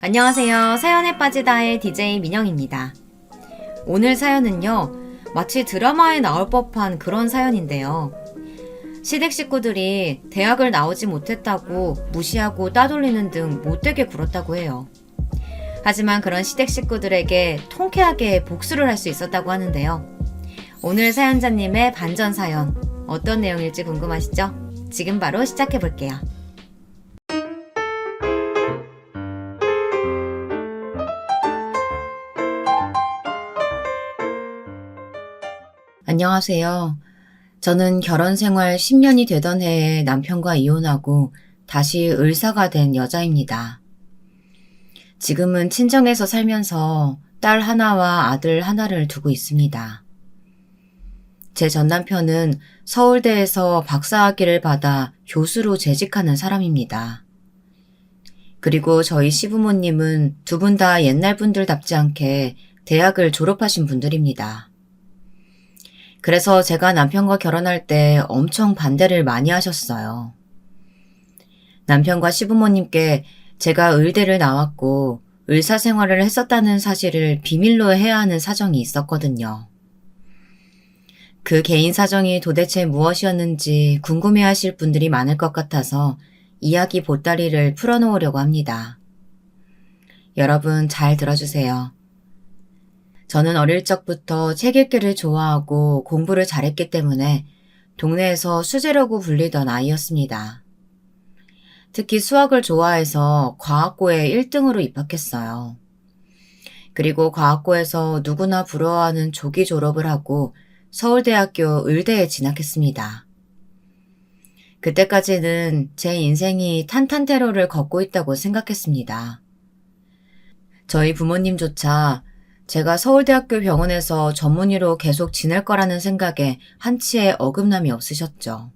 안녕하세요. 사연에 빠지다의 DJ 민영입니다. 오늘 사연은요, 마치 드라마에 나올 법한 그런 사연인데요. 시댁 식구들이 대학을 나오지 못했다고 무시하고 따돌리는 등 못되게 굴었다고 해요. 하지만 그런 시댁 식구들에게 통쾌하게 복수를 할 수 있었다고 하는데요. 오늘 사연자님의 반전 사연, 어떤 내용일지 궁금하시죠? 지금 바로 시작해 볼게요. 안녕하세요. 저는 결혼 생활 10년이 되던 해에 남편과 이혼하고 다시 을사가 된 여자입니다. 지금은 친정에서 살면서 딸 하나와 아들 하나를 두고 있습니다. 제 전 남편은 서울대에서 박사학위를 받아 교수로 재직하는 사람입니다. 그리고 저희 시부모님은 두 분 다 옛날 분들답지 않게 대학을 졸업하신 분들입니다. 그래서 제가 남편과 결혼할 때 엄청 반대를 많이 하셨어요. 남편과 시부모님께 제가 의대를 나왔고 의사 생활을 했었다는 사실을 비밀로 해야 하는 사정이 있었거든요. 그 개인 사정이 도대체 무엇이었는지 궁금해하실 분들이 많을 것 같아서 이야기 보따리를 풀어놓으려고 합니다. 여러분 잘 들어주세요. 저는 어릴 적부터 책 읽기를 좋아하고 공부를 잘했기 때문에 동네에서 수재라고 불리던 아이였습니다. 특히 수학을 좋아해서 과학고에 1등으로 입학했어요. 그리고 과학고에서 누구나 부러워하는 조기 졸업을 하고 서울대학교 의대에 진학했습니다. 그때까지는 제 인생이 탄탄대로를 걷고 있다고 생각했습니다. 저희 부모님조차 제가 서울대학교 병원에서 전문의로 계속 지낼 거라는 생각에 한치의 어긋남이 없으셨죠.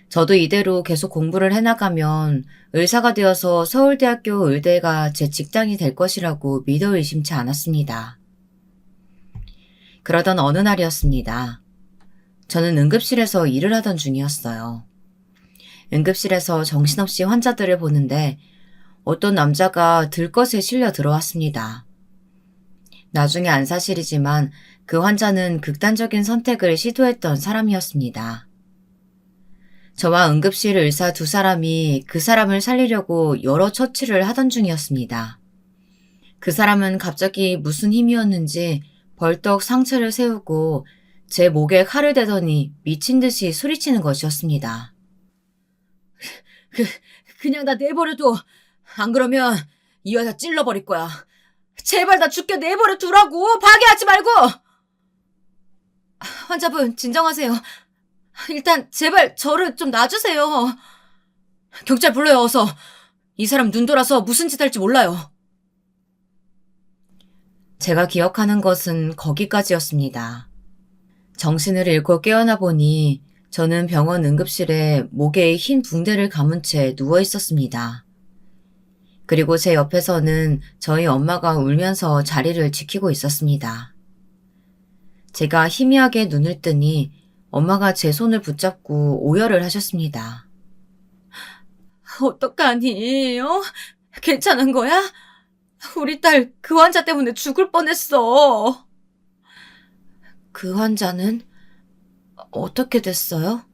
저도 이대로 계속 공부를 해나가면 의사가 되어서 서울대학교 의대가 제 직장이 될 것이라고 믿어 의심치 않았습니다. 그러던 어느 날이었습니다. 저는 응급실에서 일을 하던 중이었어요. 응급실에서 정신없이 환자들을 보는데 어떤 남자가 들것에 실려 들어왔습니다. 나중에 안 사실이지만 그 환자는 극단적인 선택을 시도했던 사람이었습니다. 저와 응급실 의사 두 사람이 그 사람을 살리려고 여러 처치를 하던 중이었습니다. 그 사람은 갑자기 무슨 힘이었는지 벌떡 상체를 세우고 제 목에 칼을 대더니 미친 듯이 소리치는 것이었습니다. 그냥 나 내버려둬. 안 그러면 이 여자 찔러버릴 거야. 제발 나 죽게 내버려 두라고. 파괴하지 말고. 환자분 진정하세요. 일단 제발 저를 좀 놔주세요. 경찰 불러요 어서. 이 사람 눈 돌아서 무슨 짓 할지 몰라요. 제가 기억하는 것은 거기까지였습니다. 정신을 잃고 깨어나 보니 저는 병원 응급실에 목에 흰 붕대를 감은 채 누워 있었습니다. 그리고 제 옆에서는 저희 엄마가 울면서 자리를 지키고 있었습니다. 제가 희미하게 눈을 뜨니 엄마가 제 손을 붙잡고 오열을 하셨습니다. 어떡하니? 괜찮은 거야? 우리 딸 그 환자 때문에 죽을 뻔했어. 그 환자는 어떻게 됐어요?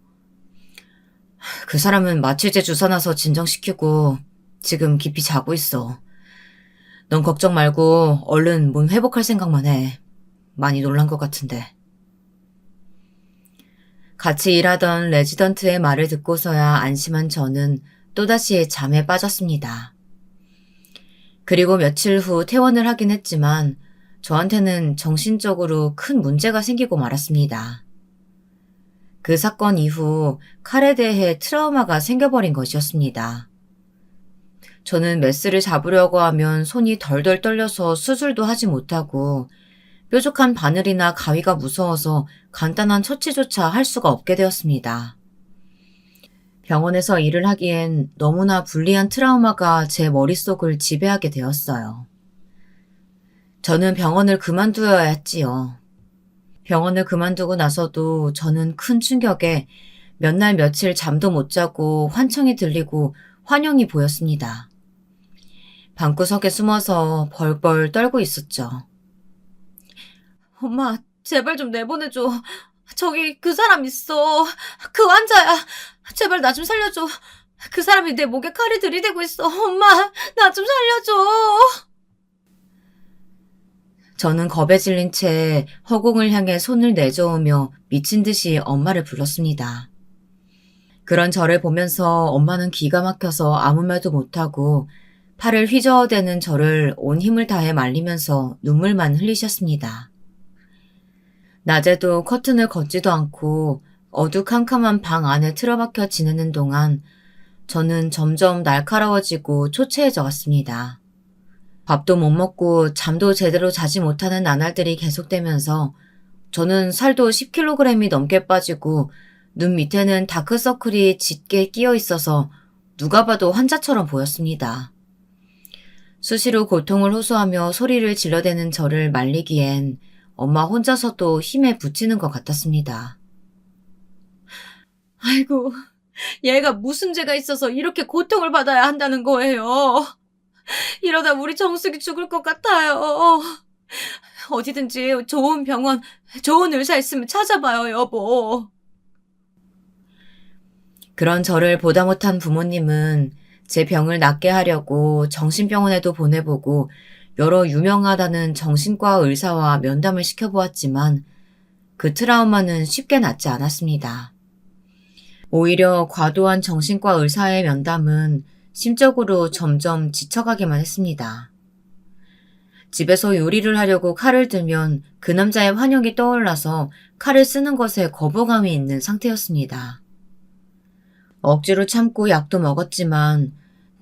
그 사람은 마취제 주사 놔서 진정시키고 지금 깊이 자고 있어. 넌 걱정 말고 얼른 몸 회복할 생각만 해. 많이 놀란 것 같은데. 같이 일하던 레지던트의 말을 듣고서야 안심한 저는 또다시 잠에 빠졌습니다. 그리고 며칠 후 퇴원을 하긴 했지만 저한테는 정신적으로 큰 문제가 생기고 말았습니다. 그 사건 이후 칼에 대해 트라우마가 생겨버린 것이었습니다. 저는 메스를 잡으려고 하면 손이 덜덜 떨려서 수술도 하지 못하고 뾰족한 바늘이나 가위가 무서워서 간단한 처치조차 할 수가 없게 되었습니다. 병원에서 일을 하기엔 너무나 불리한 트라우마가 제 머릿속을 지배하게 되었어요. 저는 병원을 그만두어야 했지요. 병원을 그만두고 나서도 저는 큰 충격에 몇 날 며칠 잠도 못 자고 환청이 들리고 환영이 보였습니다. 방구석에 숨어서 벌벌 떨고 있었죠. 엄마, 제발 좀 내보내줘. 저기 그 사람 있어. 그 환자야. 제발 나 좀 살려줘. 그 사람이 내 목에 칼을 들이대고 있어. 엄마, 나 좀 살려줘. 저는 겁에 질린 채 허공을 향해 손을 내저으며 미친 듯이 엄마를 불렀습니다. 그런 저를 보면서 엄마는 기가 막혀서 아무 말도 못하고 팔을 휘저어대는 저를 온 힘을 다해 말리면서 눈물만 흘리셨습니다. 낮에도 커튼을 걷지도 않고 어두캄캄한 방 안에 틀어박혀 지내는 동안 저는 점점 날카로워지고 초췌해져 갔습니다. 밥도 못 먹고 잠도 제대로 자지 못하는 나날들이 계속되면서 저는 살도 10kg이 넘게 빠지고 눈 밑에는 다크서클이 짙게 끼어 있어서 누가 봐도 환자처럼 보였습니다. 수시로 고통을 호소하며 소리를 질러대는 저를 말리기엔 엄마 혼자서도 힘에 부치는 것 같았습니다. 아이고, 얘가 무슨 죄가 있어서 이렇게 고통을 받아야 한다는 거예요. 이러다 우리 정숙이 죽을 것 같아요. 어디든지 좋은 병원, 좋은 의사 있으면 찾아봐요, 여보. 그런 저를 보다 못한 부모님은 제 병을 낫게 하려고 정신병원에도 보내보고 여러 유명하다는 정신과 의사와 면담을 시켜보았지만 그 트라우마는 쉽게 낫지 않았습니다. 오히려 과도한 정신과 의사의 면담은 심적으로 점점 지쳐가기만 했습니다. 집에서 요리를 하려고 칼을 들면 그 남자의 환영이 떠올라서 칼을 쓰는 것에 거부감이 있는 상태였습니다. 억지로 참고 약도 먹었지만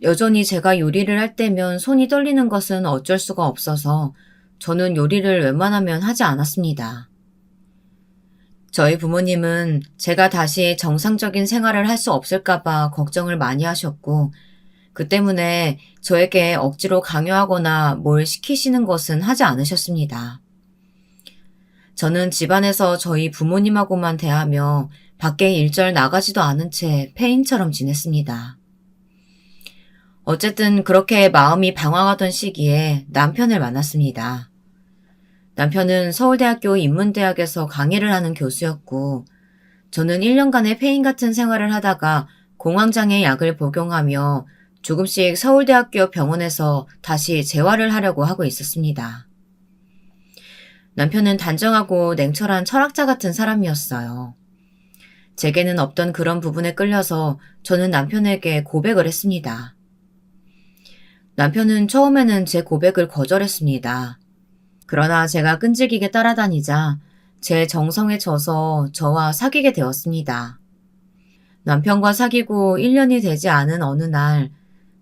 여전히 제가 요리를 할 때면 손이 떨리는 것은 어쩔 수가 없어서 저는 요리를 웬만하면 하지 않았습니다. 저희 부모님은 제가 다시 정상적인 생활을 할 수 없을까봐 걱정을 많이 하셨고 그 때문에 저에게 억지로 강요하거나 뭘 시키시는 것은 하지 않으셨습니다. 저는 집안에서 저희 부모님하고만 대하며 밖에 일절 나가지도 않은 채 폐인처럼 지냈습니다. 어쨌든 그렇게 마음이 방황하던 시기에 남편을 만났습니다. 남편은 서울대학교 인문대학에서 강의를 하는 교수였고 저는 1년간의 폐인 같은 생활을 하다가 공황장애 약을 복용하며 조금씩 서울대학교 병원에서 다시 재활을 하려고 하고 있었습니다. 남편은 단정하고 냉철한 철학자 같은 사람이었어요. 제게는 없던 그런 부분에 끌려서 저는 남편에게 고백을 했습니다. 남편은 처음에는 제 고백을 거절했습니다. 그러나 제가 끈질기게 따라다니자 제 정성에 져서 저와 사귀게 되었습니다. 남편과 사귀고 1년이 되지 않은 어느 날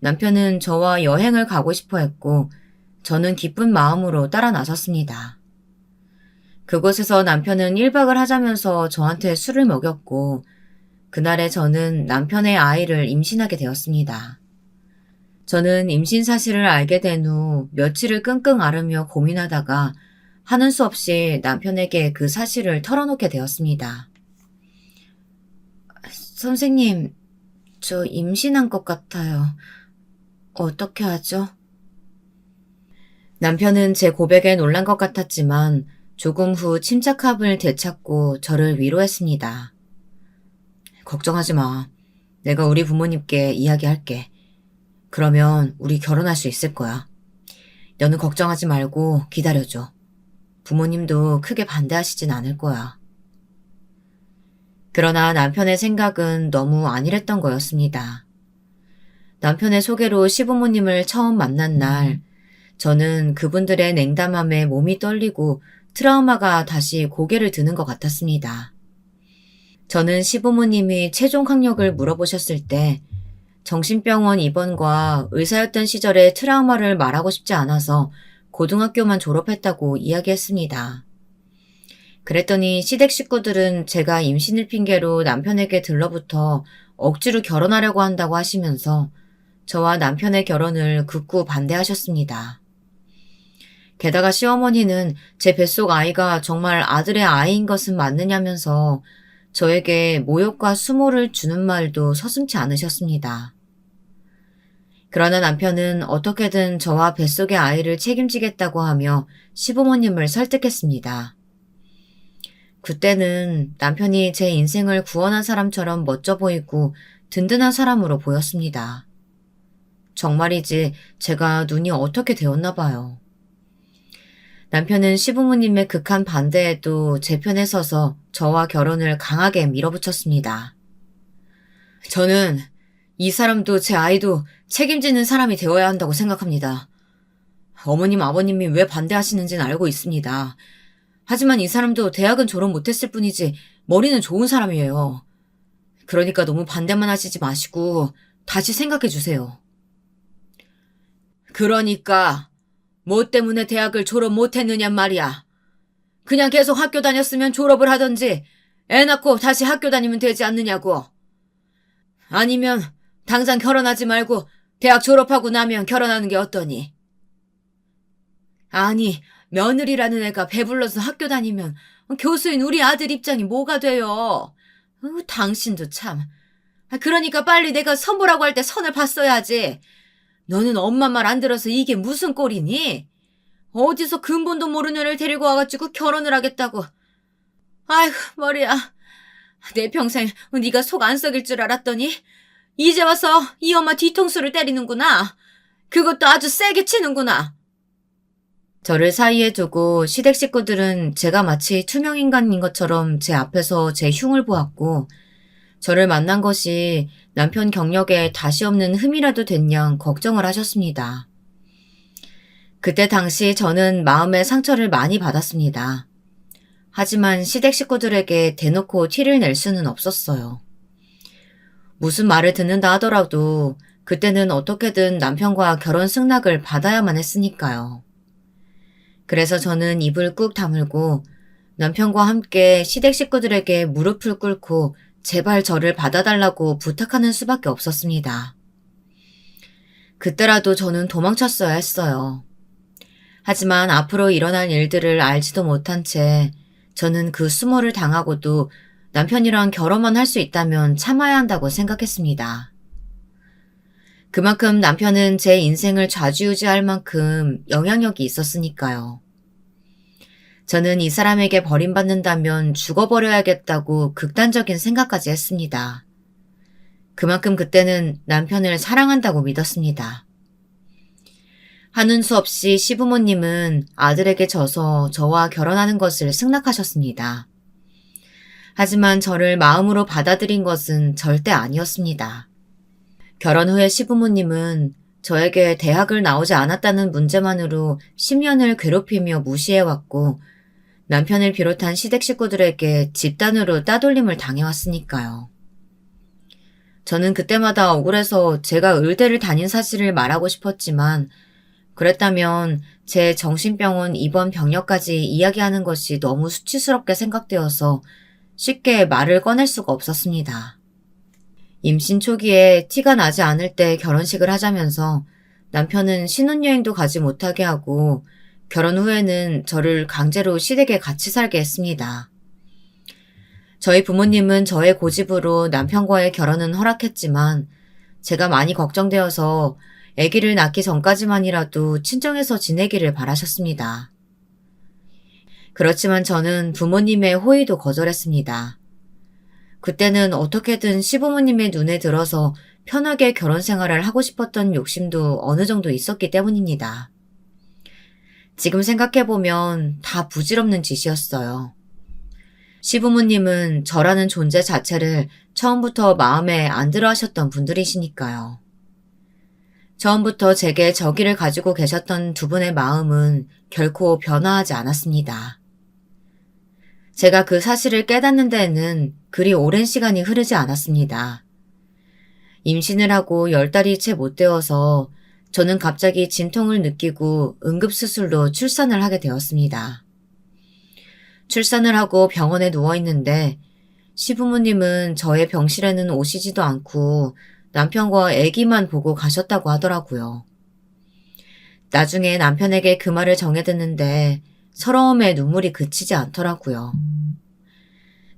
남편은 저와 여행을 가고 싶어 했고 저는 기쁜 마음으로 따라 나섰습니다. 그곳에서 남편은 1박을 하자면서 저한테 술을 먹였고 그날에 저는 남편의 아이를 임신하게 되었습니다. 저는 임신 사실을 알게 된 후 며칠을 끙끙 앓으며 고민하다가 하는 수 없이 남편에게 그 사실을 털어놓게 되었습니다. 선생님, 저 임신한 것 같아요. 어떻게 하죠? 남편은 제 고백에 놀란 것 같았지만 조금 후 침착함을 되찾고 저를 위로했습니다. 걱정하지 마. 내가 우리 부모님께 이야기할게. 그러면 우리 결혼할 수 있을 거야. 너는 걱정하지 말고 기다려줘. 부모님도 크게 반대하시진 않을 거야. 그러나 남편의 생각은 너무 안일했던 거였습니다. 남편의 소개로 시부모님을 처음 만난 날, 저는 그분들의 냉담함에 몸이 떨리고 트라우마가 다시 고개를 드는 것 같았습니다. 저는 시부모님이 최종 학력을 물어보셨을 때 정신병원 입원과 의사였던 시절의 트라우마를 말하고 싶지 않아서 고등학교만 졸업했다고 이야기했습니다. 그랬더니 시댁 식구들은 제가 임신을 핑계로 남편에게 들러붙어 억지로 결혼하려고 한다고 하시면서 저와 남편의 결혼을 극구 반대하셨습니다. 게다가 시어머니는 제 뱃속 아이가 정말 아들의 아이인 것은 맞느냐면서 저에게 모욕과 수모를 주는 말도 서슴지 않으셨습니다. 그러나 남편은 어떻게든 저와 뱃속의 아이를 책임지겠다고 하며 시부모님을 설득했습니다. 그때는 남편이 제 인생을 구원한 사람처럼 멋져 보이고 든든한 사람으로 보였습니다. 정말이지 제가 눈이 어떻게 되었나 봐요. 남편은 시부모님의 극한 반대에도 제 편에 서서 저와 결혼을 강하게 밀어붙였습니다. 저는 이 사람도 제 아이도 책임지는 사람이 되어야 한다고 생각합니다. 어머님, 아버님이 왜 반대하시는지는 알고 있습니다. 하지만 이 사람도 대학은 졸업 못했을 뿐이지 머리는 좋은 사람이에요. 그러니까 너무 반대만 하시지 마시고 다시 생각해 주세요. 그러니까 뭐 때문에 대학을 졸업 못했느냔 말이야. 그냥 계속 학교 다녔으면 졸업을 하던지 애 낳고 다시 학교 다니면 되지 않느냐고. 아니면 당장 결혼하지 말고 대학 졸업하고 나면 결혼하는 게 어떠니? 아니, 며느리라는 애가 배불러서 학교 다니면 교수인 우리 아들 입장이 뭐가 돼요? 당신도 참. 그러니까 빨리 내가 선보라고 할 때 선을 봤어야지. 너는 엄마 말 안 들어서 이게 무슨 꼴이니? 어디서 근본도 모르는 애를 데리고 와가지고 결혼을 하겠다고. 아이고, 머리야. 내 평생 네가 속 안 썩일 줄 알았더니 이제 와서 이 엄마 뒤통수를 때리는구나. 그것도 아주 세게 치는구나. 저를 사이에 두고 시댁 식구들은 제가 마치 투명인간인 것처럼 제 앞에서 제 흉을 보았고 저를 만난 것이 남편 경력에 다시 없는 흠이라도 됐냐 걱정을 하셨습니다. 그때 당시 저는 마음의 상처를 많이 받았습니다. 하지만 시댁 식구들에게 대놓고 티를 낼 수는 없었어요. 무슨 말을 듣는다 하더라도 그때는 어떻게든 남편과 결혼 승낙을 받아야만 했으니까요. 그래서 저는 입을 꾹 다물고 남편과 함께 시댁 식구들에게 무릎을 꿇고 제발 저를 받아달라고 부탁하는 수밖에 없었습니다. 그때라도 저는 도망쳤어야 했어요. 하지만 앞으로 일어날 일들을 알지도 못한 채 저는 그 수모를 당하고도 남편이랑 결혼만 할 수 있다면 참아야 한다고 생각했습니다. 그만큼 남편은 제 인생을 좌지우지할 만큼 영향력이 있었으니까요. 저는 이 사람에게 버림받는다면 죽어버려야겠다고 극단적인 생각까지 했습니다. 그만큼 그때는 남편을 사랑한다고 믿었습니다. 하는 수 없이 시부모님은 아들에게 져서 저와 결혼하는 것을 승낙하셨습니다. 하지만 저를 마음으로 받아들인 것은 절대 아니었습니다. 결혼 후에 시부모님은 저에게 대학을 나오지 않았다는 문제만으로 10년을 괴롭히며 무시해왔고 남편을 비롯한 시댁 식구들에게 집단으로 따돌림을 당해왔으니까요. 저는 그때마다 억울해서 제가 의대를 다닌 사실을 말하고 싶었지만 그랬다면 제 정신병원 입원 병력까지 이야기하는 것이 너무 수치스럽게 생각되어서 쉽게 말을 꺼낼 수가 없었습니다. 임신 초기에 티가 나지 않을 때 결혼식을 하자면서 남편은 신혼여행도 가지 못하게 하고 결혼 후에는 저를 강제로 시댁에 같이 살게 했습니다. 저희 부모님은 저의 고집으로 남편과의 결혼은 허락했지만 제가 많이 걱정되어서 아기를 낳기 전까지만이라도 친정에서 지내기를 바라셨습니다. 그렇지만 저는 부모님의 호의도 거절했습니다. 그때는 어떻게든 시부모님의 눈에 들어서 편하게 결혼 생활을 하고 싶었던 욕심도 어느 정도 있었기 때문입니다. 지금 생각해보면 다 부질없는 짓이었어요. 시부모님은 저라는 존재 자체를 처음부터 마음에 안 들어 하셨던 분들이시니까요. 처음부터 제게 저기를 가지고 계셨던 두 분의 마음은 결코 변화하지 않았습니다. 제가 그 사실을 깨닫는 데에는 그리 오랜 시간이 흐르지 않았습니다. 임신을 하고 10달이 채 못 되어서 저는 갑자기 진통을 느끼고 응급수술로 출산을 하게 되었습니다. 출산을 하고 병원에 누워있는데 시부모님은 저의 병실에는 오시지도 않고 남편과 아기만 보고 가셨다고 하더라고요. 나중에 남편에게 그 말을 정해 듣는데 서러움에 눈물이 그치지 않더라고요.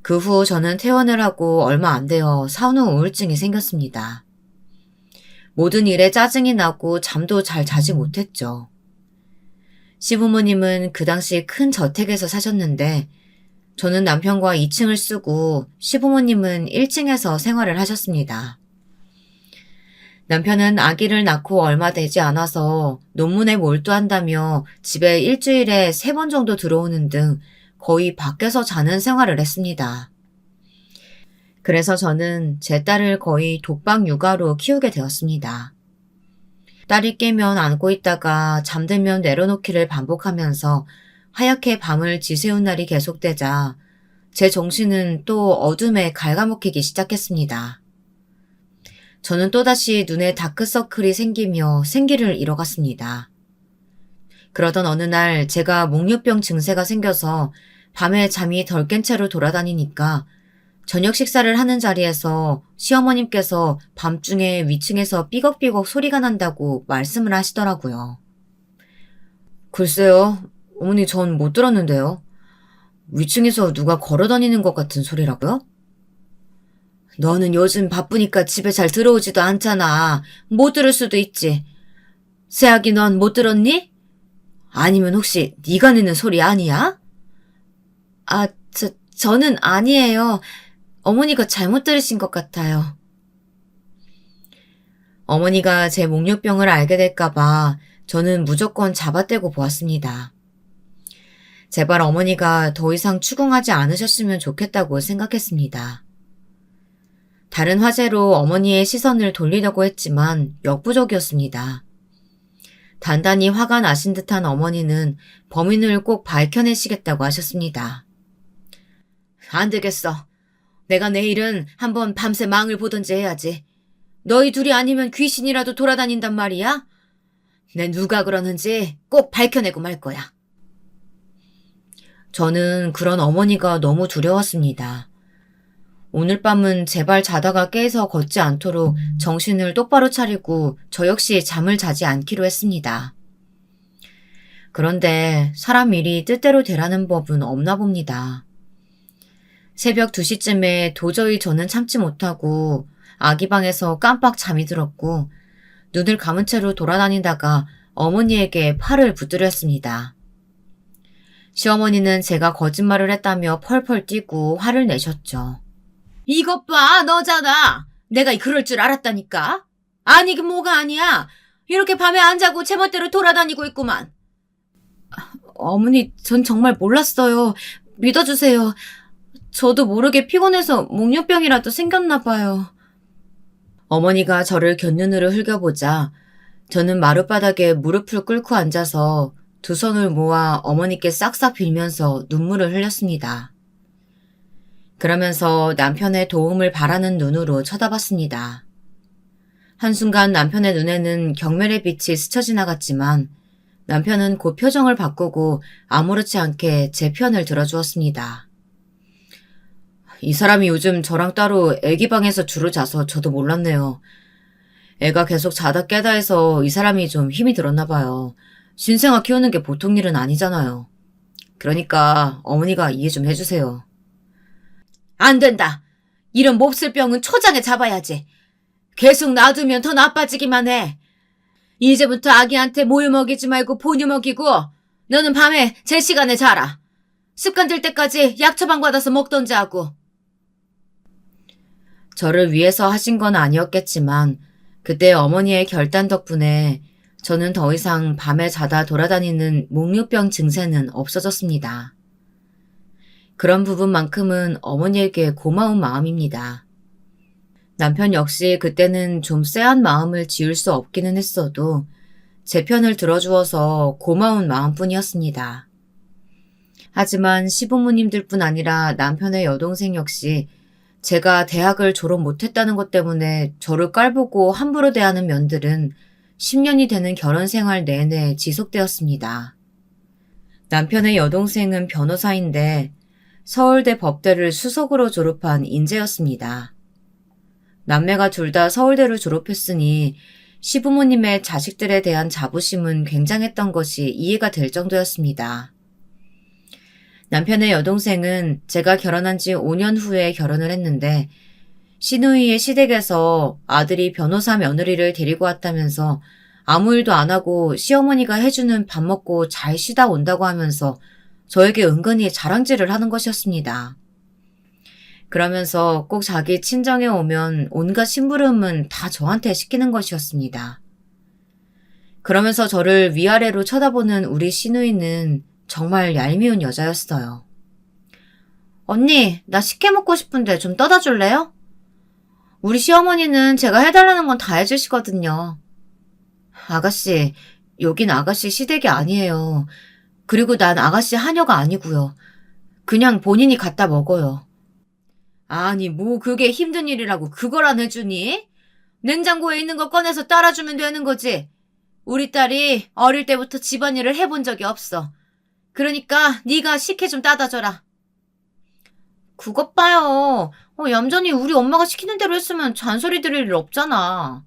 그 후 저는 퇴원을 하고 얼마 안 되어 산후 우울증이 생겼습니다. 모든 일에 짜증이 나고 잠도 잘 자지 못했죠. 시부모님은 그 당시 큰 저택에서 사셨는데 저는 남편과 2층을 쓰고 시부모님은 1층에서 생활을 하셨습니다. 남편은 아기를 낳고 얼마 되지 않아서 논문에 몰두한다며 집에 일주일에 3번 정도 들어오는 등 거의 밖에서 자는 생활을 했습니다. 그래서 저는 제 딸을 거의 독박 육아로 키우게 되었습니다. 딸이 깨면 안고 있다가 잠들면 내려놓기를 반복하면서 하얗게 밤을 지새운 날이 계속되자 제 정신은 또 어둠에 갉아먹히기 시작했습니다. 저는 또다시 눈에 다크서클이 생기며 생기를 잃어갔습니다. 그러던 어느 날 제가 목류병 증세가 생겨서 밤에 잠이 덜 깬 채로 돌아다니니까 저녁 식사를 하는 자리에서 시어머님께서 밤중에 위층에서 삐걱삐걱 소리가 난다고 말씀을 하시더라고요. 글쎄요, 어머니 전 못 들었는데요. 위층에서 누가 걸어다니는 것 같은 소리라고요? 너는 요즘 바쁘니까 집에 잘 들어오지도 않잖아. 못 들을 수도 있지. 새아기 넌 못 들었니? 아니면 혹시 네가 내는 소리 아니야? 저는 아니에요. 어머니가 잘못 들으신 것 같아요. 어머니가 제 목류병을 알게 될까봐 저는 무조건 잡아떼고 보았습니다. 제발 어머니가 더 이상 추궁하지 않으셨으면 좋겠다고 생각했습니다. 다른 화제로 어머니의 시선을 돌리려고 했지만 역부족이었습니다. 단단히 화가 나신 듯한 어머니는 범인을 꼭 밝혀내시겠다고 하셨습니다. 안 되겠어. 내가 내일은 한번 밤새 망을 보던지 해야지. 너희 둘이 아니면 귀신이라도 돌아다닌단 말이야? 내 누가 그러는지 꼭 밝혀내고 말 거야. 저는 그런 어머니가 너무 두려웠습니다. 오늘 밤은 제발 자다가 깨서 걷지 않도록 정신을 똑바로 차리고 저 역시 잠을 자지 않기로 했습니다. 그런데 사람 일이 뜻대로 되라는 법은 없나 봅니다. 새벽 2시쯤에 도저히 저는 참지 못하고 아기 방에서 깜빡 잠이 들었고 눈을 감은 채로 돌아다니다가 어머니에게 팔을 붙들였습니다. 시어머니는 제가 거짓말을 했다며 펄펄 뛰고 화를 내셨죠. 이것 봐, 너잖아. 내가 그럴 줄 알았다니까. 아니, 그 뭐가 아니야. 이렇게 밤에 안 자고 제멋대로 돌아다니고 있구만. 어머니, 전 정말 몰랐어요. 믿어주세요. 저도 모르게 피곤해서 목류병이라도 생겼나 봐요. 어머니가 저를 곁눈으로 흘겨보자 저는 마룻바닥에 무릎을 꿇고 앉아서 두 손을 모아 어머니께 싹싹 빌면서 눈물을 흘렸습니다. 그러면서 남편의 도움을 바라는 눈으로 쳐다봤습니다. 한순간 남편의 눈에는 경멸의 빛이 스쳐 지나갔지만 남편은 곧 표정을 바꾸고 아무렇지 않게 제 편을 들어주었습니다. 이 사람이 요즘 저랑 따로 애기 방에서 주로 자서 저도 몰랐네요. 애가 계속 자다 깨다 해서 이 사람이 좀 힘이 들었나 봐요. 신생아 키우는 게 보통 일은 아니잖아요. 그러니까 어머니가 이해 좀 해주세요. 안 된다. 이런 몹쓸 병은 초장에 잡아야지. 계속 놔두면 더 나빠지기만 해. 이제부터 아기한테 모유 먹이지 말고 본유 먹이고 너는 밤에 제 시간에 자라. 습관 들 때까지 약 처방 받아서 먹던지 하고. 저를 위해서 하신 건 아니었겠지만 그때 어머니의 결단 덕분에 저는 더 이상 밤에 자다 돌아다니는 목류병 증세는 없어졌습니다. 그런 부분만큼은 어머니에게 고마운 마음입니다. 남편 역시 그때는 좀 쎄한 마음을 지울 수 없기는 했어도 제 편을 들어주어서 고마운 마음뿐이었습니다. 하지만 시부모님들뿐 아니라 남편의 여동생 역시 제가 대학을 졸업 못했다는 것 때문에 저를 깔보고 함부로 대하는 면들은 10년이 되는 결혼 생활 내내 지속되었습니다. 남편의 여동생은 변호사인데 서울대 법대를 수석으로 졸업한 인재였습니다. 남매가 둘 다 서울대를 졸업했으니 시부모님의 자식들에 대한 자부심은 굉장했던 것이 이해가 될 정도였습니다. 남편의 여동생은 제가 결혼한 지 5년 후에 결혼을 했는데 시누이의 시댁에서 아들이 변호사 며느리를 데리고 왔다면서 아무 일도 안 하고 시어머니가 해주는 밥 먹고 잘 쉬다 온다고 하면서 저에게 은근히 자랑질을 하는 것이었습니다. 그러면서 꼭 자기 친정에 오면 온갖 심부름은 다 저한테 시키는 것이었습니다. 그러면서 저를 위아래로 쳐다보는 우리 시누이는 정말 얄미운 여자였어요. 언니, 나 식혜 먹고 싶은데 좀 떠다 줄래요? 우리 시어머니는 제가 해달라는 건 다 해주시거든요. 아가씨, 여긴 아가씨 시댁이 아니에요. 그리고 난 아가씨 하녀가 아니고요. 그냥 본인이 갖다 먹어요. 아니, 뭐 그게 힘든 일이라고 그걸 안 해주니? 냉장고에 있는 거 꺼내서 따라주면 되는 거지. 우리 딸이 어릴 때부터 집안일을 해본 적이 없어. 그러니까 네가 식혜 좀 따다 줘라. 그것 봐요. 얌전히 우리 엄마가 시키는 대로 했으면 잔소리 들을 일 없잖아.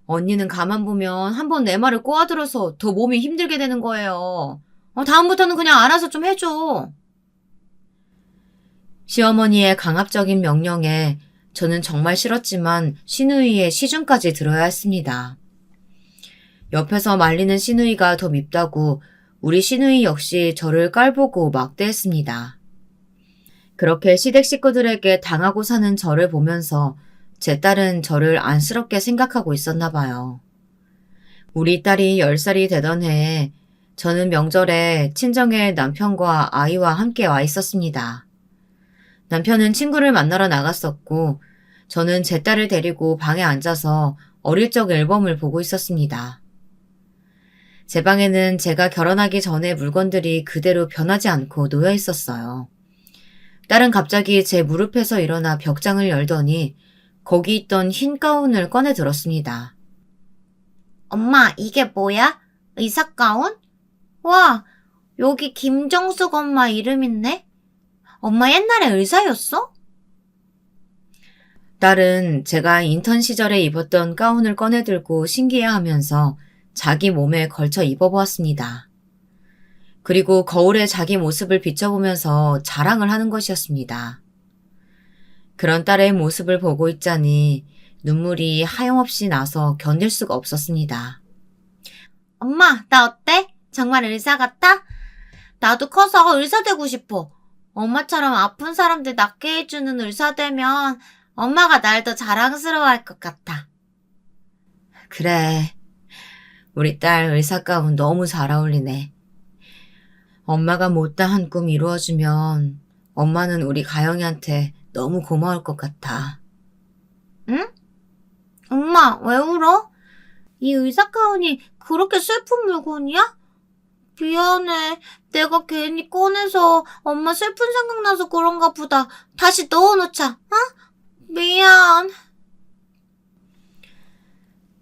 언니는 가만 보면 한번 내 말을 꼬아들어서 더 몸이 힘들게 되는 거예요. 다음부터는 그냥 알아서 좀 해줘. 시어머니의 강압적인 명령에 저는 정말 싫었지만 시누이의 시중까지 들어야 했습니다. 옆에서 말리는 시누이가 더 밉다고 우리 시누이 역시 저를 깔보고 막대했습니다. 그렇게 시댁 식구들에게 당하고 사는 저를 보면서 제 딸은 저를 안쓰럽게 생각하고 있었나 봐요. 우리 딸이 10살이 되던 해에 저는 명절에 친정에 남편과 아이와 함께 와 있었습니다. 남편은 친구를 만나러 나갔었고 저는 제 딸을 데리고 방에 앉아서 어릴 적 앨범을 보고 있었습니다. 제 방에는 제가 결혼하기 전에 물건들이 그대로 변하지 않고 놓여 있었어요. 딸은 갑자기 제 무릎에서 일어나 벽장을 열더니 거기 있던 흰 가운을 꺼내 들었습니다. 엄마, 이게 뭐야? 의사 가운? 와, 여기 김정숙 엄마 이름 있네? 엄마 옛날에 의사였어? 딸은 제가 인턴 시절에 입었던 가운을 꺼내 들고 신기해하면서 자기 몸에 걸쳐 입어보았습니다. 그리고 거울에 자기 모습을 비춰보면서 자랑을 하는 것이었습니다. 그런 딸의 모습을 보고 있자니 눈물이 하염없이 나서 견딜 수가 없었습니다. 엄마, 나 어때? 정말 의사 같아? 나도 커서 의사 되고 싶어. 엄마처럼 아픈 사람들 낫게 해주는 의사 되면 엄마가 날 더 자랑스러워할 것 같아. 그래, 우리 딸 의사 가운 너무 잘 어울리네. 엄마가 못다한 꿈 이루어주면 엄마는 우리 가영이한테 너무 고마울 것 같아. 응? 엄마, 왜 울어? 이 의사 가운이 그렇게 슬픈 물건이야? 미안해. 내가 괜히 꺼내서 엄마 슬픈 생각나서 그런가 보다. 다시 넣어놓자. 미안.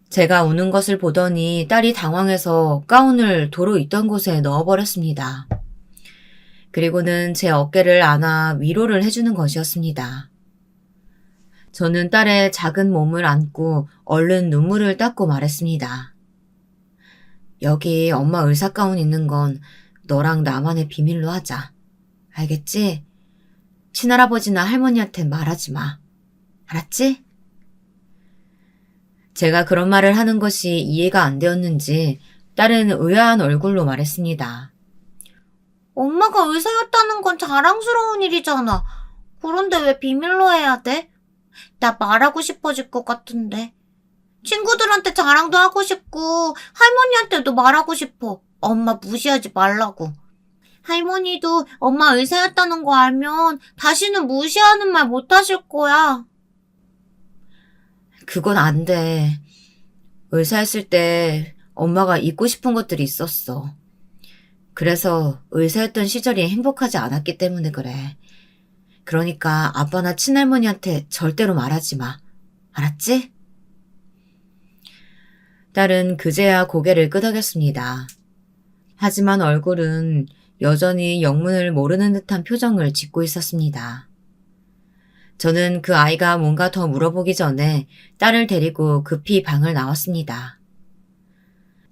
제가 우는 것을 보더니 딸이 당황해서 가운을 도로 있던 곳에 넣어버렸습니다. 그리고는 제 어깨를 안아 위로를 해주는 것이었습니다. 저는 딸의 작은 몸을 안고 얼른 눈물을 닦고 말했습니다. 여기 엄마 의사 가운 있는 건 너랑 나만의 비밀로 하자. 알겠지? 친할아버지나 할머니한테 말하지 마. 알았지? 제가 그런 말을 하는 것이 이해가 안 되었는지 딸은 의아한 얼굴로 말했습니다. 엄마가 의사였다는 건 자랑스러운 일이잖아. 그런데 왜 비밀로 해야 돼? 나 말하고 싶어질 것 같은데. 친구들한테 자랑도 하고 싶고 할머니한테도 말하고 싶어. 엄마 무시하지 말라고. 할머니도 엄마 의사였다는 거 알면 다시는 무시하는 말 못하실 거야. 그건 안 돼. 의사였을 때 엄마가 잊고 싶은 것들이 있었어. 그래서 의사였던 시절이 행복하지 않았기 때문에 그래. 그러니까 아빠나 친할머니한테 절대로 말하지 마. 알았지? 딸은 그제야 고개를 끄덕였습니다. 하지만 얼굴은 여전히 영문을 모르는 듯한 표정을 짓고 있었습니다. 저는 그 아이가 뭔가 더 물어보기 전에 딸을 데리고 급히 방을 나왔습니다.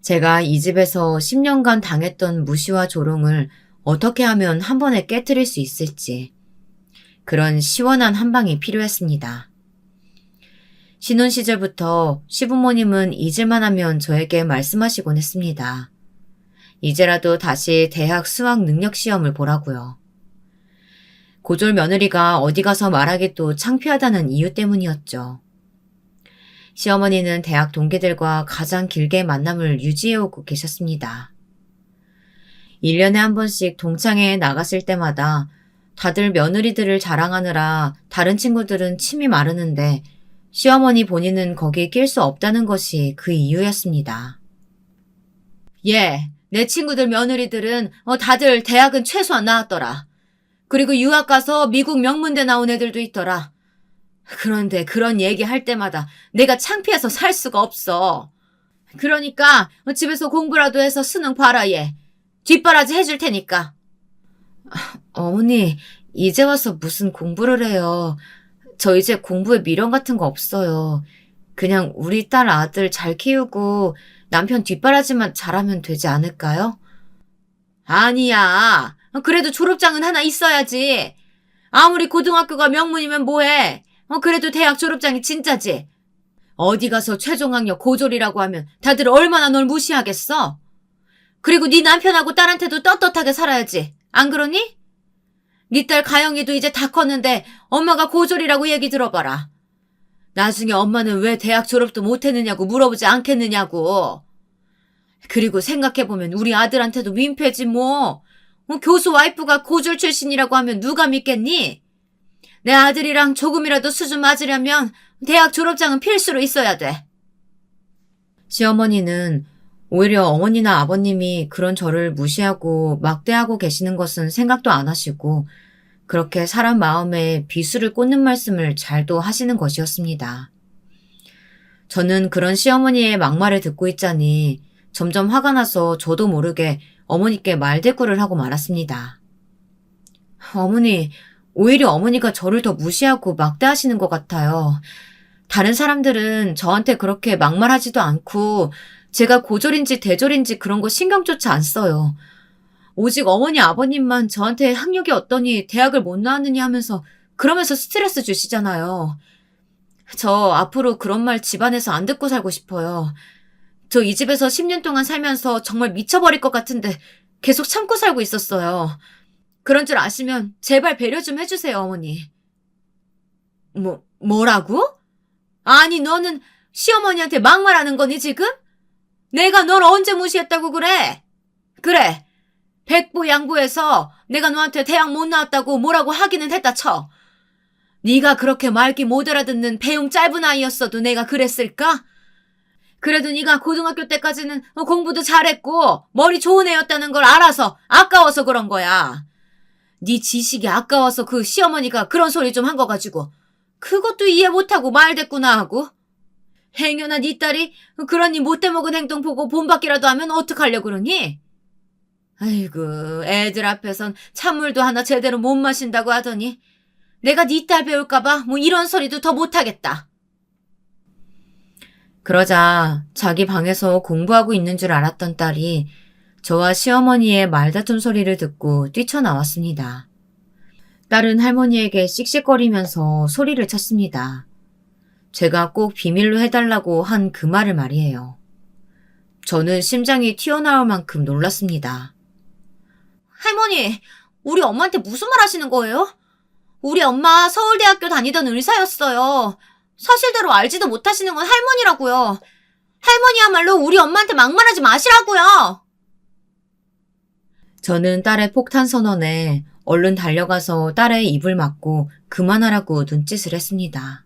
제가 이 집에서 10년간 당했던 무시와 조롱을 어떻게 하면 한 번에 깨트릴 수 있을지 그런 시원한 한 방이 필요했습니다. 신혼 시절부터 시부모님은 잊을만 하면 저에게 말씀하시곤 했습니다. 이제라도 다시 대학 수학 능력 시험을 보라고요. 고졸 며느리가 어디 가서 말하기도 창피하다는 이유 때문이었죠. 시어머니는 대학 동기들과 가장 길게 만남을 유지해오고 계셨습니다. 1년에 한 번씩 동창회에 나갔을 때마다 다들 며느리들을 자랑하느라 다른 친구들은 침이 마르는데 시어머니 본인은 거기에 낄 수 없다는 것이 그 이유였습니다. 예, 내 친구들 며느리들은 다들 대학은 최소한 나왔더라. 그리고 유학 가서 미국 명문대 나온 애들도 있더라. 그런데 그런 얘기 할 때마다 내가 창피해서 살 수가 없어. 그러니까 집에서 공부라도 해서 수능 봐라 얘. 뒷바라지 해줄 테니까. 어머니, 이제 와서 무슨 공부를 해요. 저 이제 공부에 미련 같은 거 없어요. 그냥 우리 딸 아들 잘 키우고 남편 뒷바라지만 잘하면 되지 않을까요? 아니야. 그래도 졸업장은 하나 있어야지. 아무리 고등학교가 명문이면 뭐해. 그래도 대학 졸업장이 진짜지. 어디 가서 최종학력 고졸이라고 하면 다들 얼마나 널 무시하겠어? 그리고 네 남편하고 딸한테도 떳떳하게 살아야지. 안 그러니? 네 딸 가영이도 이제 다 컸는데 엄마가 고졸이라고 얘기 들어봐라. 나중에 엄마는 왜 대학 졸업도 못했느냐고 물어보지 않겠느냐고. 그리고 생각해보면 우리 아들한테도 민폐지 뭐. 교수 와이프가 고졸 출신이라고 하면 누가 믿겠니? 내 아들이랑 조금이라도 수준 맞으려면 대학 졸업장은 필수로 있어야 돼. 시어머니는 오히려 어머니나 아버님이 그런 저를 무시하고 막대하고 계시는 것은 생각도 안 하시고 그렇게 사람 마음에 비수를 꽂는 말씀을 잘도 하시는 것이었습니다. 저는 그런 시어머니의 막말을 듣고 있자니 점점 화가 나서 저도 모르게 어머니께 말대꾸를 하고 말았습니다. 어머니, 오히려 어머니가 저를 더 무시하고 막대하시는 것 같아요. 다른 사람들은 저한테 그렇게 막말하지도 않고 제가 고졸인지 대졸인지 그런 거 신경조차 안 써요. 오직 어머니 아버님만 저한테 학력이 어떠니 대학을 못 나왔느냐 하면서 그러면서 스트레스 주시잖아요. 저 앞으로 그런 말 집안에서 안 듣고 살고 싶어요. 저 이 집에서 10년 동안 살면서 정말 미쳐버릴 것 같은데 계속 참고 살고 있었어요. 그런 줄 아시면 제발 배려 좀 해주세요, 어머니. 뭐라고? 아니, 너는 시어머니한테 막말하는 거니, 지금? 내가 널 언제 무시했다고 그래? 그래. 백보양보해서 내가 너한테 대학 못 나왔다고 뭐라고 하기는 했다 쳐. 네가 그렇게 말귀 못 알아듣는 배움 짧은 아이였어도 내가 그랬을까? 그래도 네가 고등학교 때까지는 공부도 잘했고 머리 좋은 애였다는 걸 알아서 아까워서 그런 거야. 네 지식이 아까워서 그 시어머니가 그런 소리 좀 한 거 가지고 그것도 이해 못하고 말댔구나 하고. 행여나 네 딸이 그런 네 못돼먹은 행동 보고 본받기라도 하면 어떡하려고 그러니? 아이고, 애들 앞에선 찬물도 하나 제대로 못 마신다고 하더니 내가 네 딸 배울까봐 뭐 이런 소리도 더 못하겠다. 그러자 자기 방에서 공부하고 있는 줄 알았던 딸이 저와 시어머니의 말다툼 소리를 듣고 뛰쳐나왔습니다. 딸은 할머니에게 씩씩거리면서 소리를 쳤습니다. 제가 꼭 비밀로 해달라고 한 그 말을 말이에요. 저는 심장이 튀어나올 만큼 놀랐습니다. 할머니, 우리 엄마한테 무슨 말 하시는 거예요? 우리 엄마 서울대학교 다니던 의사였어요. 사실대로 알지도 못하시는 건 할머니라고요. 할머니야말로 우리 엄마한테 막말하지 마시라고요. 저는 딸의 폭탄 선언에 얼른 달려가서 딸의 입을 막고 그만하라고 눈짓을 했습니다.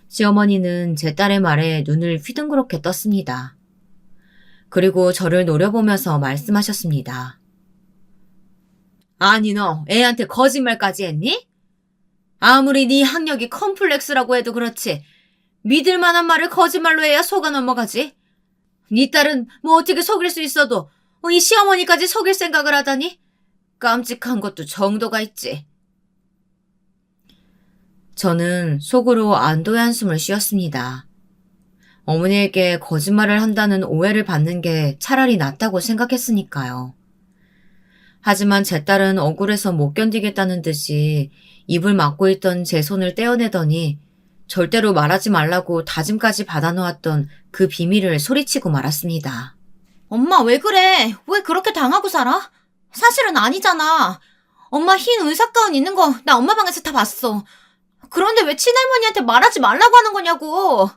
시어머니는 제 딸의 말에 눈을 휘둥그렇게 떴습니다. 그리고 저를 노려보면서 말씀하셨습니다. 아니 너 애한테 거짓말까지 했니? 아무리 네 학력이 컴플렉스라고 해도 그렇지 믿을 만한 말을 거짓말로 해야 속아 넘어가지. 네 딸은 뭐 어떻게 속일 수 있어도 이 시어머니까지 속일 생각을 하다니 깜찍한 것도 정도가 있지. 저는 속으로 안도의 한숨을 쉬었습니다. 어머니에게 거짓말을 한다는 오해를 받는 게 차라리 낫다고 생각했으니까요. 하지만 제 딸은 억울해서 못 견디겠다는 듯이 입을 막고 있던 제 손을 떼어내더니 절대로 말하지 말라고 다짐까지 받아놓았던 그 비밀을 소리치고 말았습니다. 엄마 왜 그래? 왜 그렇게 당하고 살아? 사실은 아니잖아. 엄마 흰 의사가운 있는 거 나 엄마 방에서 다 봤어. 그런데 왜 친할머니한테 말하지 말라고 하는 거냐고.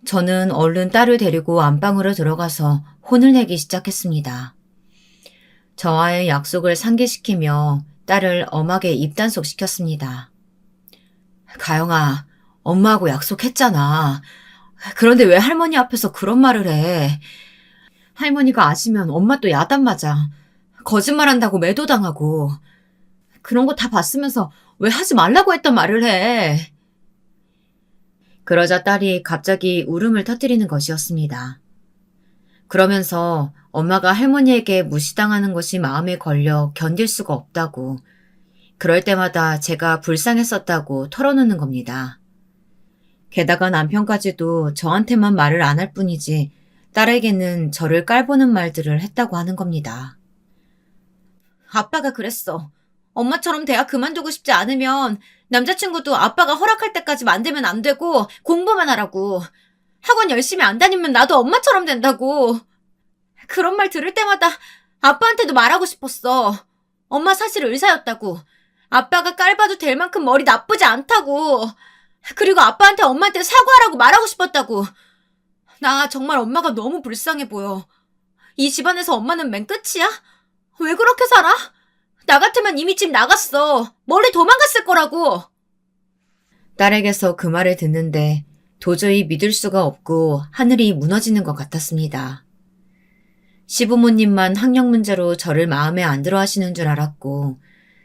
저는 얼른 딸을 데리고 안방으로 들어가서 혼을 내기 시작했습니다. 저와의 약속을 상기시키며 딸을 엄하게 입단속시켰습니다. 가영아, 엄마하고 약속했잖아. 그런데 왜 할머니 앞에서 그런 말을 해? 할머니가 아시면 엄마 또 야단 맞아. 거짓말한다고 매도당하고. 그런 거 다 봤으면서 왜 하지 말라고 했던 말을 해? 그러자 딸이 갑자기 울음을 터뜨리는 것이었습니다. 그러면서 엄마가 할머니에게 무시당하는 것이 마음에 걸려 견딜 수가 없다고, 그럴 때마다 제가 불쌍했었다고 털어놓는 겁니다. 게다가 남편까지도 저한테만 말을 안 할 뿐이지 딸에게는 저를 깔보는 말들을 했다고 하는 겁니다. 아빠가 그랬어. 엄마처럼 대학 그만두고 싶지 않으면 남자친구도 아빠가 허락할 때까지 만들면 안 되고 공부만 하라고. 학원 열심히 안 다니면 나도 엄마처럼 된다고. 그런 말 들을 때마다 아빠한테도 말하고 싶었어. 엄마 사실 의사였다고. 아빠가 깔봐도 될 만큼 머리 나쁘지 않다고. 그리고 아빠한테 엄마한테 사과하라고 말하고 싶었다고. 나 정말 엄마가 너무 불쌍해 보여. 이 집안에서 엄마는 맨 끝이야? 왜 그렇게 살아? 나 같으면 이미 집 나갔어. 멀리 도망갔을 거라고. 딸에게서 그 말을 듣는데 도저히 믿을 수가 없고 하늘이 무너지는 것 같았습니다. 시부모님만 학력 문제로 저를 마음에 안 들어 하시는 줄 알았고,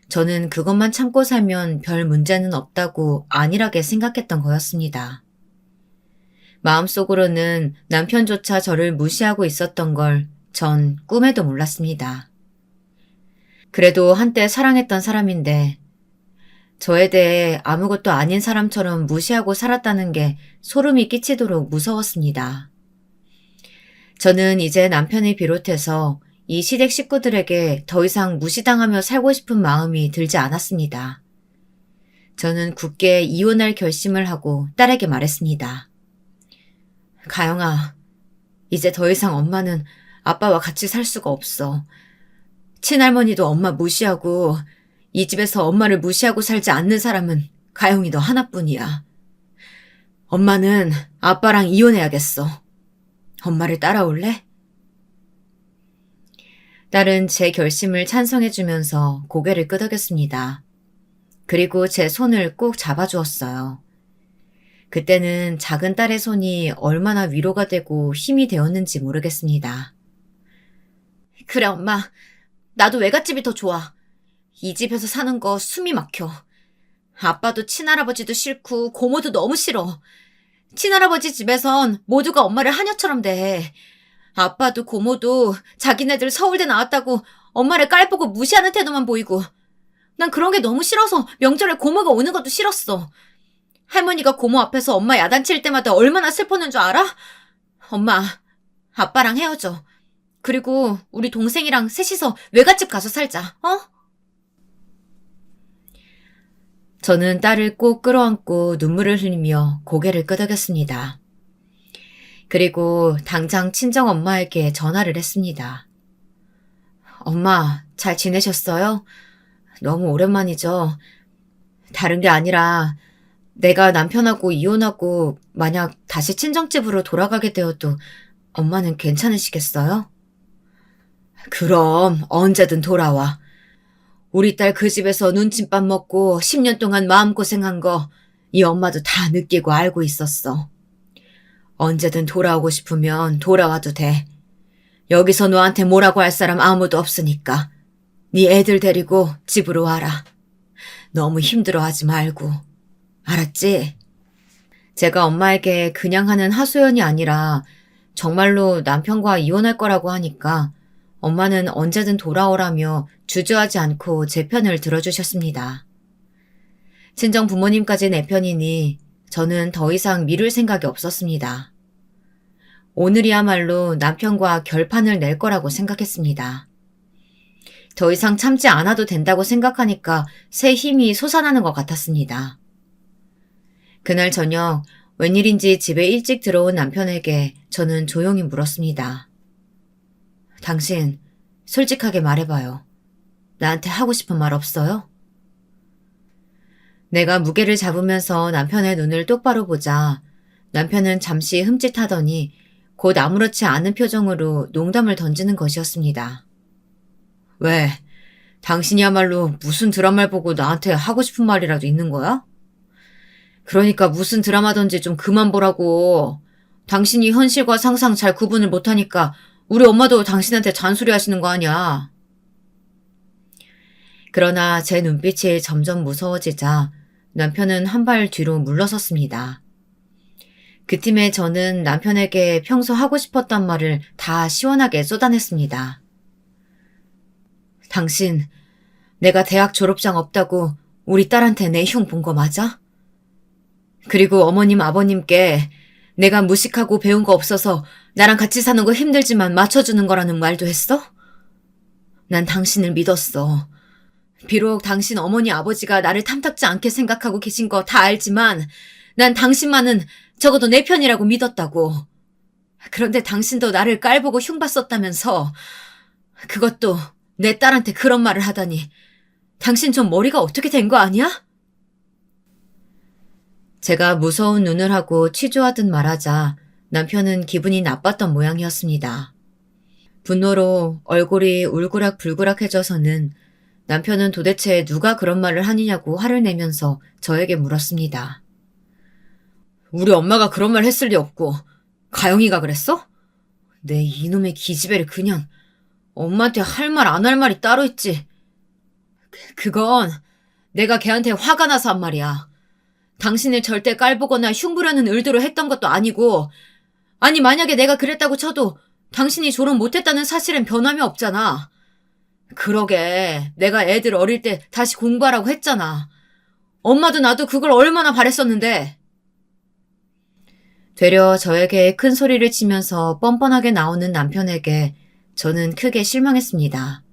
저는 그것만 참고 살면 별 문제는 없다고 안일하게 생각했던 거였습니다. 마음속으로는 남편조차 저를 무시하고 있었던 걸 전 꿈에도 몰랐습니다. 그래도 한때 사랑했던 사람인데 저에 대해 아무것도 아닌 사람처럼 무시하고 살았다는 게 소름이 끼치도록 무서웠습니다. 저는 이제 남편을 비롯해서 이 시댁 식구들에게 더 이상 무시당하며 살고 싶은 마음이 들지 않았습니다. 저는 굳게 이혼할 결심을 하고 딸에게 말했습니다. 가영아, 이제 더 이상 엄마는 아빠와 같이 살 수가 없어. 친할머니도 엄마 무시하고 이 집에서 엄마를 무시하고 살지 않는 사람은 가영이 너 하나뿐이야. 엄마는 아빠랑 이혼해야겠어. 엄마를 따라올래? 딸은 제 결심을 찬성해주면서 고개를 끄덕였습니다. 그리고 제 손을 꼭 잡아주었어요. 그때는 작은 딸의 손이 얼마나 위로가 되고 힘이 되었는지 모르겠습니다. 그래 엄마. 나도 외갓집이 더 좋아. 이 집에서 사는 거 숨이 막혀. 아빠도 친할아버지도 싫고 고모도 너무 싫어. 친할아버지 집에선 모두가 엄마를 하녀처럼 대해. 아빠도 고모도 자기네들 서울대 나왔다고 엄마를 깔보고 무시하는 태도만 보이고. 난 그런 게 너무 싫어서 명절에 고모가 오는 것도 싫었어. 할머니가 고모 앞에서 엄마 야단칠 때마다 얼마나 슬펐는 줄 알아? 엄마, 아빠랑 헤어져. 그리고 우리 동생이랑 셋이서 외갓집 가서 살자, 어? 저는 딸을 꼭 끌어안고 눈물을 흘리며 고개를 끄덕였습니다. 그리고 당장 친정엄마에게 전화를 했습니다. 엄마, 잘 지내셨어요? 너무 오랜만이죠? 다른 게 아니라 내가 남편하고 이혼하고 만약 다시 친정집으로 돌아가게 되어도 엄마는 괜찮으시겠어요? 그럼 언제든 돌아와. 우리 딸 그 집에서 눈칫밥 먹고 10년 동안 마음고생한 거 이 엄마도 다 느끼고 알고 있었어. 언제든 돌아오고 싶으면 돌아와도 돼. 여기서 너한테 뭐라고 할 사람 아무도 없으니까 네 애들 데리고 집으로 와라. 너무 힘들어하지 말고. 알았지? 제가 엄마에게 그냥 하는 하소연이 아니라 정말로 남편과 이혼할 거라고 하니까 엄마는 언제든 돌아오라며 주저하지 않고 제 편을 들어주셨습니다. 친정 부모님까지 내 편이니 저는 더 이상 미룰 생각이 없었습니다. 오늘이야말로 남편과 결판을 낼 거라고 생각했습니다. 더 이상 참지 않아도 된다고 생각하니까 새 힘이 솟아나는 것 같았습니다. 그날 저녁 웬일인지 집에 일찍 들어온 남편에게 저는 조용히 물었습니다. 당신, 솔직하게 말해봐요. 나한테 하고 싶은 말 없어요? 내가 무게를 잡으면서 남편의 눈을 똑바로 보자 남편은 잠시 흠칫하더니 곧 아무렇지 않은 표정으로 농담을 던지는 것이었습니다. 왜? 당신이야말로 무슨 드라마를 보고 나한테 하고 싶은 말이라도 있는 거야? 그러니까 무슨 드라마든지 좀 그만 보라고. 당신이 현실과 상상 잘 구분을 못하니까 우리 엄마도 당신한테 잔소리 하시는 거 아니야. 그러나 제 눈빛이 점점 무서워지자 남편은 한 발 뒤로 물러섰습니다. 그 틈에 저는 남편에게 평소 하고 싶었던 말을 다 시원하게 쏟아냈습니다. 당신, 내가 대학 졸업장 없다고 우리 딸한테 내 흉 본 거 맞아? 그리고 어머님, 아버님께 내가 무식하고 배운 거 없어서 나랑 같이 사는 거 힘들지만 맞춰주는 거라는 말도 했어? 난 당신을 믿었어. 비록 당신 어머니, 아버지가 나를 탐탁지 않게 생각하고 계신 거 다 알지만 난 당신만은 적어도 내 편이라고 믿었다고. 그런데 당신도 나를 깔보고 흉봤었다면서 그것도 내 딸한테 그런 말을 하다니. 당신 좀 머리가 어떻게 된 거 아니야? 제가 무서운 눈을 하고 취조하듯 말하자 남편은 기분이 나빴던 모양이었습니다. 분노로 얼굴이 울그락불그락해져서는 남편은 도대체 누가 그런 말을 하느냐고 화를 내면서 저에게 물었습니다. 우리 엄마가 그런 말 했을 리 없고 가영이가 그랬어? 내 이놈의 기집애를 그냥 엄마한테 할 말 안 할 말이 따로 있지. 그건 내가 걔한테 화가 나서 한 말이야. 당신을 절대 깔보거나 흉보려는 의도로 했던 것도 아니고 아니 만약에 내가 그랬다고 쳐도 당신이 졸업 못했다는 사실은 변함이 없잖아. 그러게 내가 애들 어릴 때 다시 공부하라고 했잖아. 엄마도 나도 그걸 얼마나 바랬었는데. 되려 저에게 큰 소리를 치면서 뻔뻔하게 나오는 남편에게 저는 크게 실망했습니다.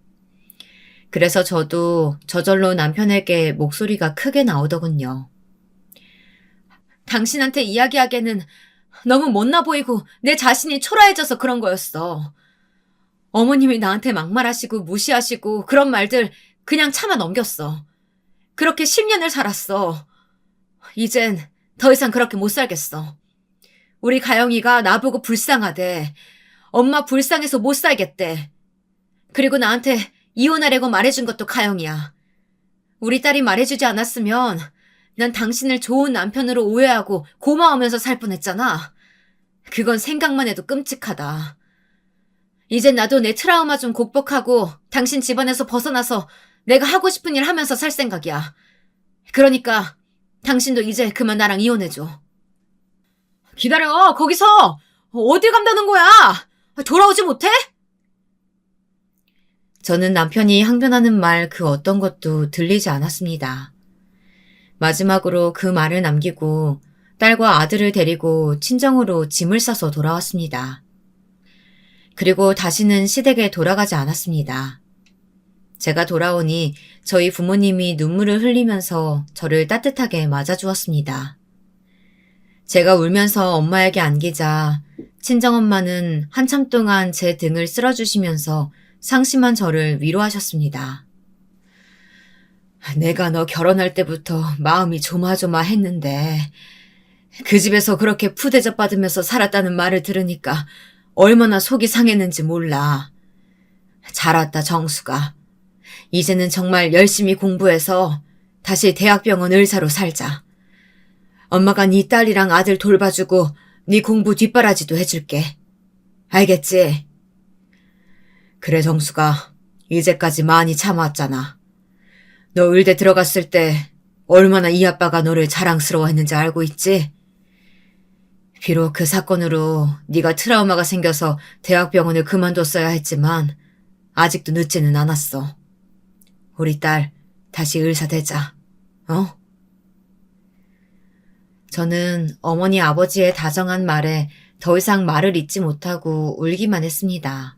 그래서 저도 저절로 남편에게 목소리가 크게 나오더군요. 당신한테 이야기하기에는 너무 못나 보이고 내 자신이 초라해져서 그런 거였어. 어머님이 나한테 막말하시고 무시하시고 그런 말들 그냥 참아 넘겼어. 그렇게 10년을 살았어. 이젠 더 이상 그렇게 못 살겠어. 우리 가영이가 나보고 불쌍하대. 엄마 불쌍해서 못 살겠대. 그리고 나한테 이혼하려고 말해준 것도 가영이야. 우리 딸이 말해주지 않았으면 난 당신을 좋은 남편으로 오해하고 고마워하면서 살 뻔했잖아. 그건 생각만 해도 끔찍하다. 이젠 나도 내 트라우마 좀 극복하고 당신 집안에서 벗어나서 내가 하고 싶은 일 하면서 살 생각이야. 그러니까 당신도 이제 그만 나랑 이혼해줘. 기다려, 거기서! 어딜 간다는 거야? 돌아오지 못해? 저는 남편이 항변하는 말 그 어떤 것도 들리지 않았습니다. 마지막으로 그 말을 남기고 딸과 아들을 데리고 친정으로 짐을 싸서 돌아왔습니다. 그리고 다시는 시댁에 돌아가지 않았습니다. 제가 돌아오니 저희 부모님이 눈물을 흘리면서 저를 따뜻하게 맞아주었습니다. 제가 울면서 엄마에게 안기자 친정엄마는 한참 동안 제 등을 쓸어주시면서 상심한 저를 위로하셨습니다. 내가 너 결혼할 때부터 마음이 조마조마했는데 그 집에서 그렇게 푸대접 받으면서 살았다는 말을 들으니까 얼마나 속이 상했는지 몰라. 잘 왔다 정수가. 이제는 정말 열심히 공부해서 다시 대학병원 의사로 살자. 엄마가 네 딸이랑 아들 돌봐주고 네 공부 뒷바라지도 해줄게. 알겠지? 그래 정수가 이제까지 많이 참아왔잖아. 너 의대 들어갔을 때 얼마나 이 아빠가 너를 자랑스러워했는지 알고 있지? 비록 그 사건으로 네가 트라우마가 생겨서 대학병원을 그만뒀어야 했지만 아직도 늦지는 않았어. 우리 딸 다시 의사 되자. 어? 저는 어머니 아버지의 다정한 말에 더 이상 말을 잇지 못하고 울기만 했습니다.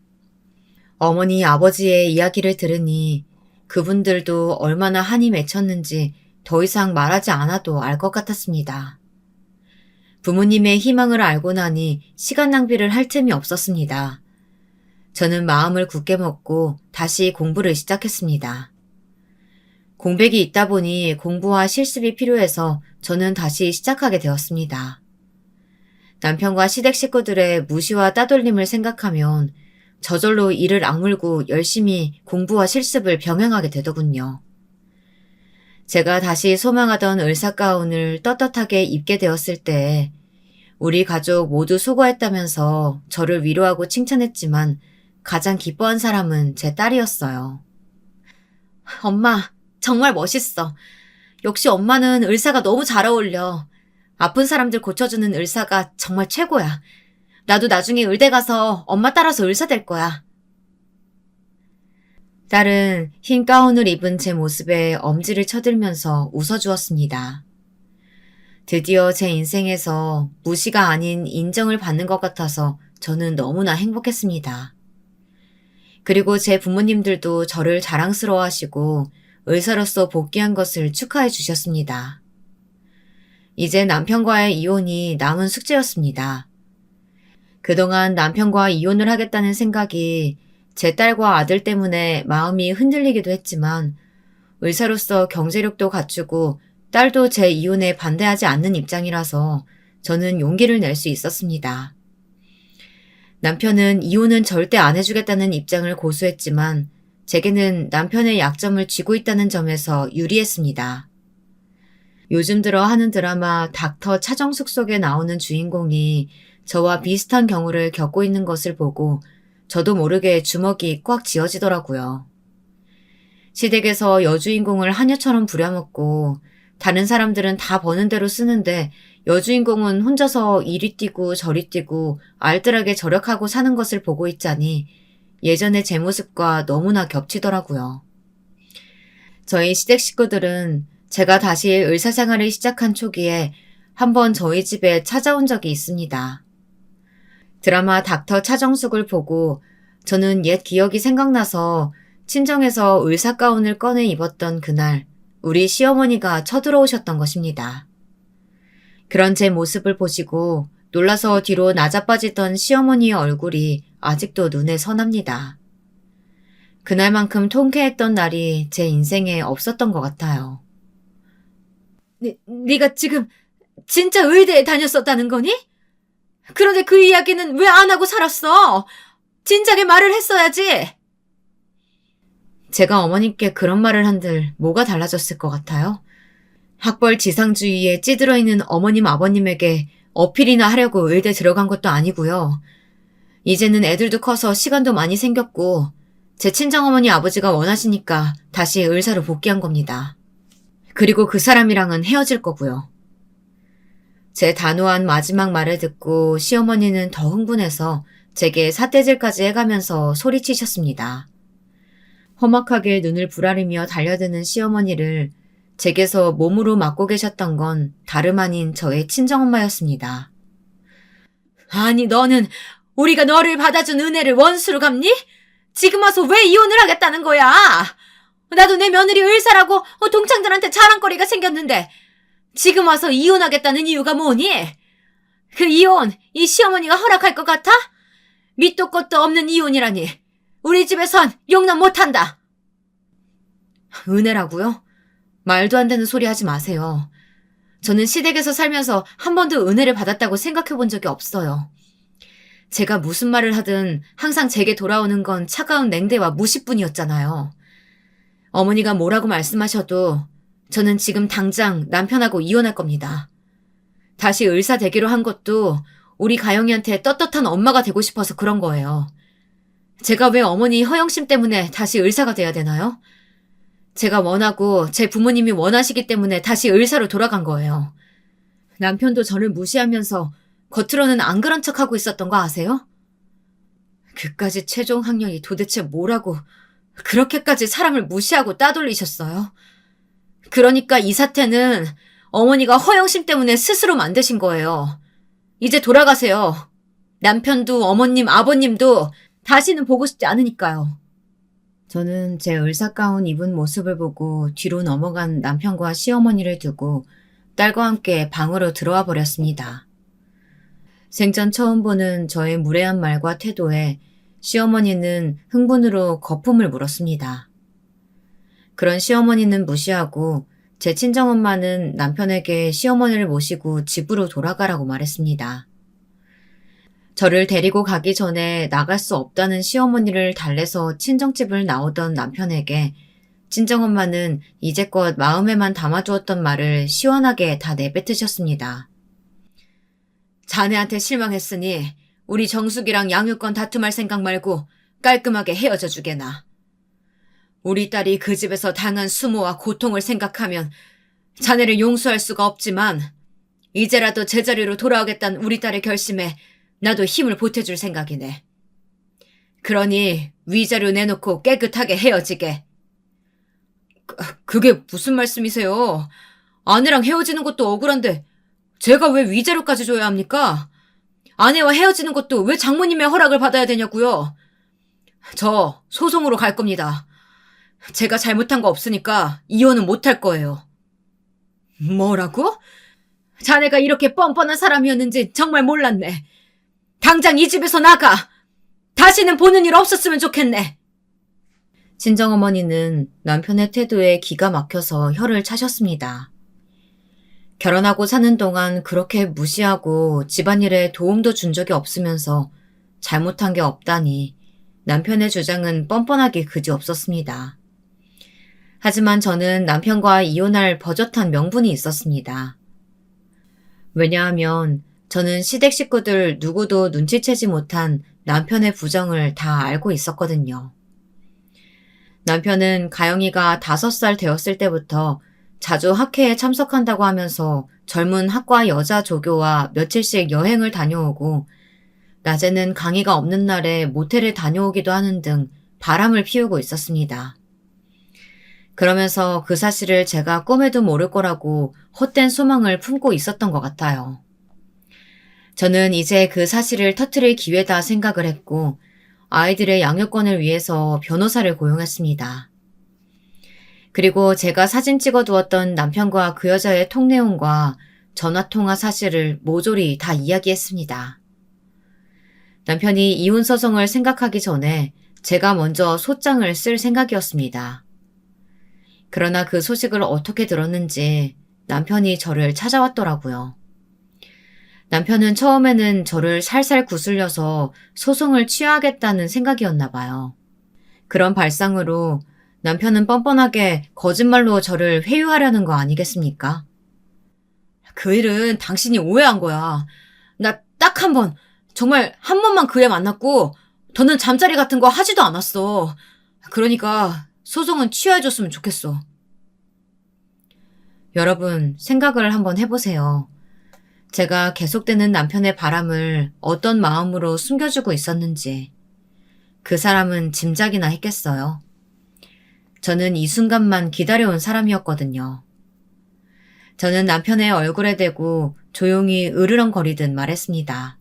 어머니 아버지의 이야기를 들으니 그분들도 얼마나 한이 맺혔는지 더 이상 말하지 않아도 알 것 같았습니다. 부모님의 희망을 알고 나니 시간 낭비를 할 틈이 없었습니다. 저는 마음을 굳게 먹고 다시 공부를 시작했습니다. 공백이 있다 보니 공부와 실습이 필요해서 저는 다시 시작하게 되었습니다. 남편과 시댁 식구들의 무시와 따돌림을 생각하면 저절로 이를 악물고 열심히 공부와 실습을 병행하게 되더군요. 제가 다시 소망하던 을사가운을 떳떳하게 입게 되었을 때 우리 가족 모두 수고했다면서 저를 위로하고 칭찬했지만 가장 기뻐한 사람은 제 딸이었어요. 엄마, 정말 멋있어. 역시 엄마는 을사가 너무 잘 어울려. 아픈 사람들 고쳐주는 을사가 정말 최고야. 나도 나중에 의대 가서 엄마 따라서 을사 될 거야. 딸은 흰 가운을 입은 제 모습에 엄지를 쳐들면서 웃어주었습니다. 드디어 제 인생에서 무시가 아닌 인정을 받는 것 같아서 저는 너무나 행복했습니다. 그리고 제 부모님들도 저를 자랑스러워하시고 의사로서 복귀한 것을 축하해 주셨습니다. 이제 남편과의 이혼이 남은 숙제였습니다. 그동안 남편과 이혼을 하겠다는 생각이 제 딸과 아들 때문에 마음이 흔들리기도 했지만 의사로서 경제력도 갖추고 딸도 제 이혼에 반대하지 않는 입장이라서 저는 용기를 낼 수 있었습니다. 남편은 이혼은 절대 안 해주겠다는 입장을 고수했지만 제게는 남편의 약점을 쥐고 있다는 점에서 유리했습니다. 요즘 들어 하는 드라마 닥터 차정숙 속에 나오는 주인공이 저와 비슷한 경우를 겪고 있는 것을 보고 저도 모르게 주먹이 꽉 쥐어지더라고요. 시댁에서 여주인공을 하녀처럼 부려먹고 다른 사람들은 다 버는 대로 쓰는데 여주인공은 혼자서 이리 뛰고 저리 뛰고 알뜰하게 절약하고 사는 것을 보고 있자니 예전의 제 모습과 너무나 겹치더라고요. 저희 시댁 식구들은 제가 다시 의사생활을 시작한 초기에 한번 저희 집에 찾아온 적이 있습니다. 드라마 닥터 차정숙을 보고 저는 옛 기억이 생각나서 친정에서 의사 가운을 꺼내 입었던 그날 우리 시어머니가 쳐들어오셨던 것입니다. 그런 제 모습을 보시고 놀라서 뒤로 나자빠지던 시어머니의 얼굴이 아직도 눈에 선합니다. 그날만큼 통쾌했던 날이 제 인생에 없었던 것 같아요. 네가 지금 진짜 의대에 다녔었다는 거니? 그런데 그 이야기는 왜 안 하고 살았어? 진작에 말을 했어야지. 제가 어머님께 그런 말을 한들 뭐가 달라졌을 것 같아요? 학벌 지상주의에 찌들어 있는 어머님 아버님에게 어필이나 하려고 의대 들어간 것도 아니고요. 이제는 애들도 커서 시간도 많이 생겼고 제 친정어머니 아버지가 원하시니까 다시 의사로 복귀한 겁니다. 그리고 그 사람이랑은 헤어질 거고요. 제 단호한 마지막 말을 듣고 시어머니는 더 흥분해서 제게 삿대질까지 해가면서 소리치셨습니다. 험악하게 눈을 부라리며 달려드는 시어머니를 제게서 몸으로 맞고 계셨던 건 다름 아닌 저의 친정엄마였습니다. 아니, 너는 우리가 너를 받아준 은혜를 원수로 갚니? 지금 와서 왜 이혼을 하겠다는 거야? 나도 내 며느리 의사라고 동창들한테 자랑거리가 생겼는데 지금 와서 이혼하겠다는 이유가 뭐니? 그 이혼, 이 시어머니가 허락할 것 같아? 밑도 끝도 없는 이혼이라니. 우리 집에선 용납 못한다. 은혜라고요? 말도 안 되는 소리 하지 마세요. 저는 시댁에서 살면서 한 번도 은혜를 받았다고 생각해 본 적이 없어요. 제가 무슨 말을 하든 항상 제게 돌아오는 건 차가운 냉대와 무시뿐이었잖아요. 어머니가 뭐라고 말씀하셔도 저는 지금 당장 남편하고 이혼할 겁니다. 다시 의사 되기로 한 것도 우리 가영이한테 떳떳한 엄마가 되고 싶어서 그런 거예요. 제가 왜 어머니 허영심 때문에 다시 의사가 돼야 되나요? 제가 원하고 제 부모님이 원하시기 때문에 다시 의사로 돌아간 거예요. 남편도 저를 무시하면서 겉으로는 안 그런 척하고 있었던 거 아세요? 그까지 최종 학력이 도대체 뭐라고 그렇게까지 사람을 무시하고 따돌리셨어요? 그러니까 이 사태는 어머니가 허영심 때문에 스스로 만드신 거예요. 이제 돌아가세요. 남편도 어머님, 아버님도 다시는 보고 싶지 않으니까요. 저는 제 의사가운 입은 모습을 보고 뒤로 넘어간 남편과 시어머니를 두고 딸과 함께 방으로 들어와 버렸습니다. 생전 처음 보는 저의 무례한 말과 태도에 시어머니는 흥분으로 거품을 물었습니다. 그런 시어머니는 무시하고 제 친정엄마는 남편에게 시어머니를 모시고 집으로 돌아가라고 말했습니다. 저를 데리고 가기 전에 나갈 수 없다는 시어머니를 달래서 친정집을 나오던 남편에게 친정엄마는 이제껏 마음에만 담아두었던 말을 시원하게 다 내뱉으셨습니다. 자네한테 실망했으니 우리 정숙이랑 양육권 다툼할 생각 말고 깔끔하게 헤어져 주게나. 우리 딸이 그 집에서 당한 수모와 고통을 생각하면 자네를 용서할 수가 없지만 이제라도 제자리로 돌아오겠다는 우리 딸의 결심에 나도 힘을 보태줄 생각이네. 그러니 위자료 내놓고 깨끗하게 헤어지게. 그게 무슨 말씀이세요? 아내랑 헤어지는 것도 억울한데 제가 왜 위자료까지 줘야 합니까? 아내와 헤어지는 것도 왜 장모님의 허락을 받아야 되냐고요? 저 소송으로 갈 겁니다. 제가 잘못한 거 없으니까 이혼은 못할 거예요. 뭐라고? 자네가 이렇게 뻔뻔한 사람이었는지 정말 몰랐네. 당장 이 집에서 나가! 다시는 보는 일 없었으면 좋겠네. 친정어머니는 남편의 태도에 기가 막혀서 혀를 차셨습니다. 결혼하고 사는 동안 그렇게 무시하고 집안일에 도움도 준 적이 없으면서 잘못한 게 없다니 남편의 주장은 뻔뻔하기 그지없었습니다. 하지만 저는 남편과 이혼할 버젓한 명분이 있었습니다. 왜냐하면 저는 시댁 식구들 누구도 눈치채지 못한 남편의 부정을 다 알고 있었거든요. 남편은 가영이가 5살 되었을 때부터 자주 학회에 참석한다고 하면서 젊은 학과 여자 조교와 며칠씩 여행을 다녀오고 낮에는 강의가 없는 날에 모텔에 다녀오기도 하는 등 바람을 피우고 있었습니다. 그러면서 그 사실을 제가 꿈에도 모를 거라고 헛된 소망을 품고 있었던 것 같아요. 저는 이제 그 사실을 터뜨릴 기회다 생각을 했고 아이들의 양육권을 위해서 변호사를 고용했습니다. 그리고 제가 사진 찍어두었던 남편과 그 여자의 통 내용과 전화통화 사실을 모조리 다 이야기했습니다. 남편이 이혼 소송을 생각하기 전에 제가 먼저 소장을 쓸 생각이었습니다. 그러나 그 소식을 어떻게 들었는지 남편이 저를 찾아왔더라고요. 남편은 처음에는 저를 살살 구슬려서 소송을 취하겠다는 생각이었나 봐요. 그런 발상으로 남편은 뻔뻔하게 거짓말로 저를 회유하려는 거 아니겠습니까? 그 일은 당신이 오해한 거야. 나 딱 한 번, 정말 한 번만 그 애 만났고 더는 잠자리 같은 거 하지도 않았어. 그러니까 소송은 취하해줬으면 좋겠어. 여러분, 생각을 한번 해보세요. 제가 계속되는 남편의 바람을 어떤 마음으로 숨겨주고 있었는지 그 사람은 짐작이나 했겠어요. 저는 이 순간만 기다려온 사람이었거든요. 저는 남편의 얼굴에 대고 조용히 으르렁거리듯 말했습니다.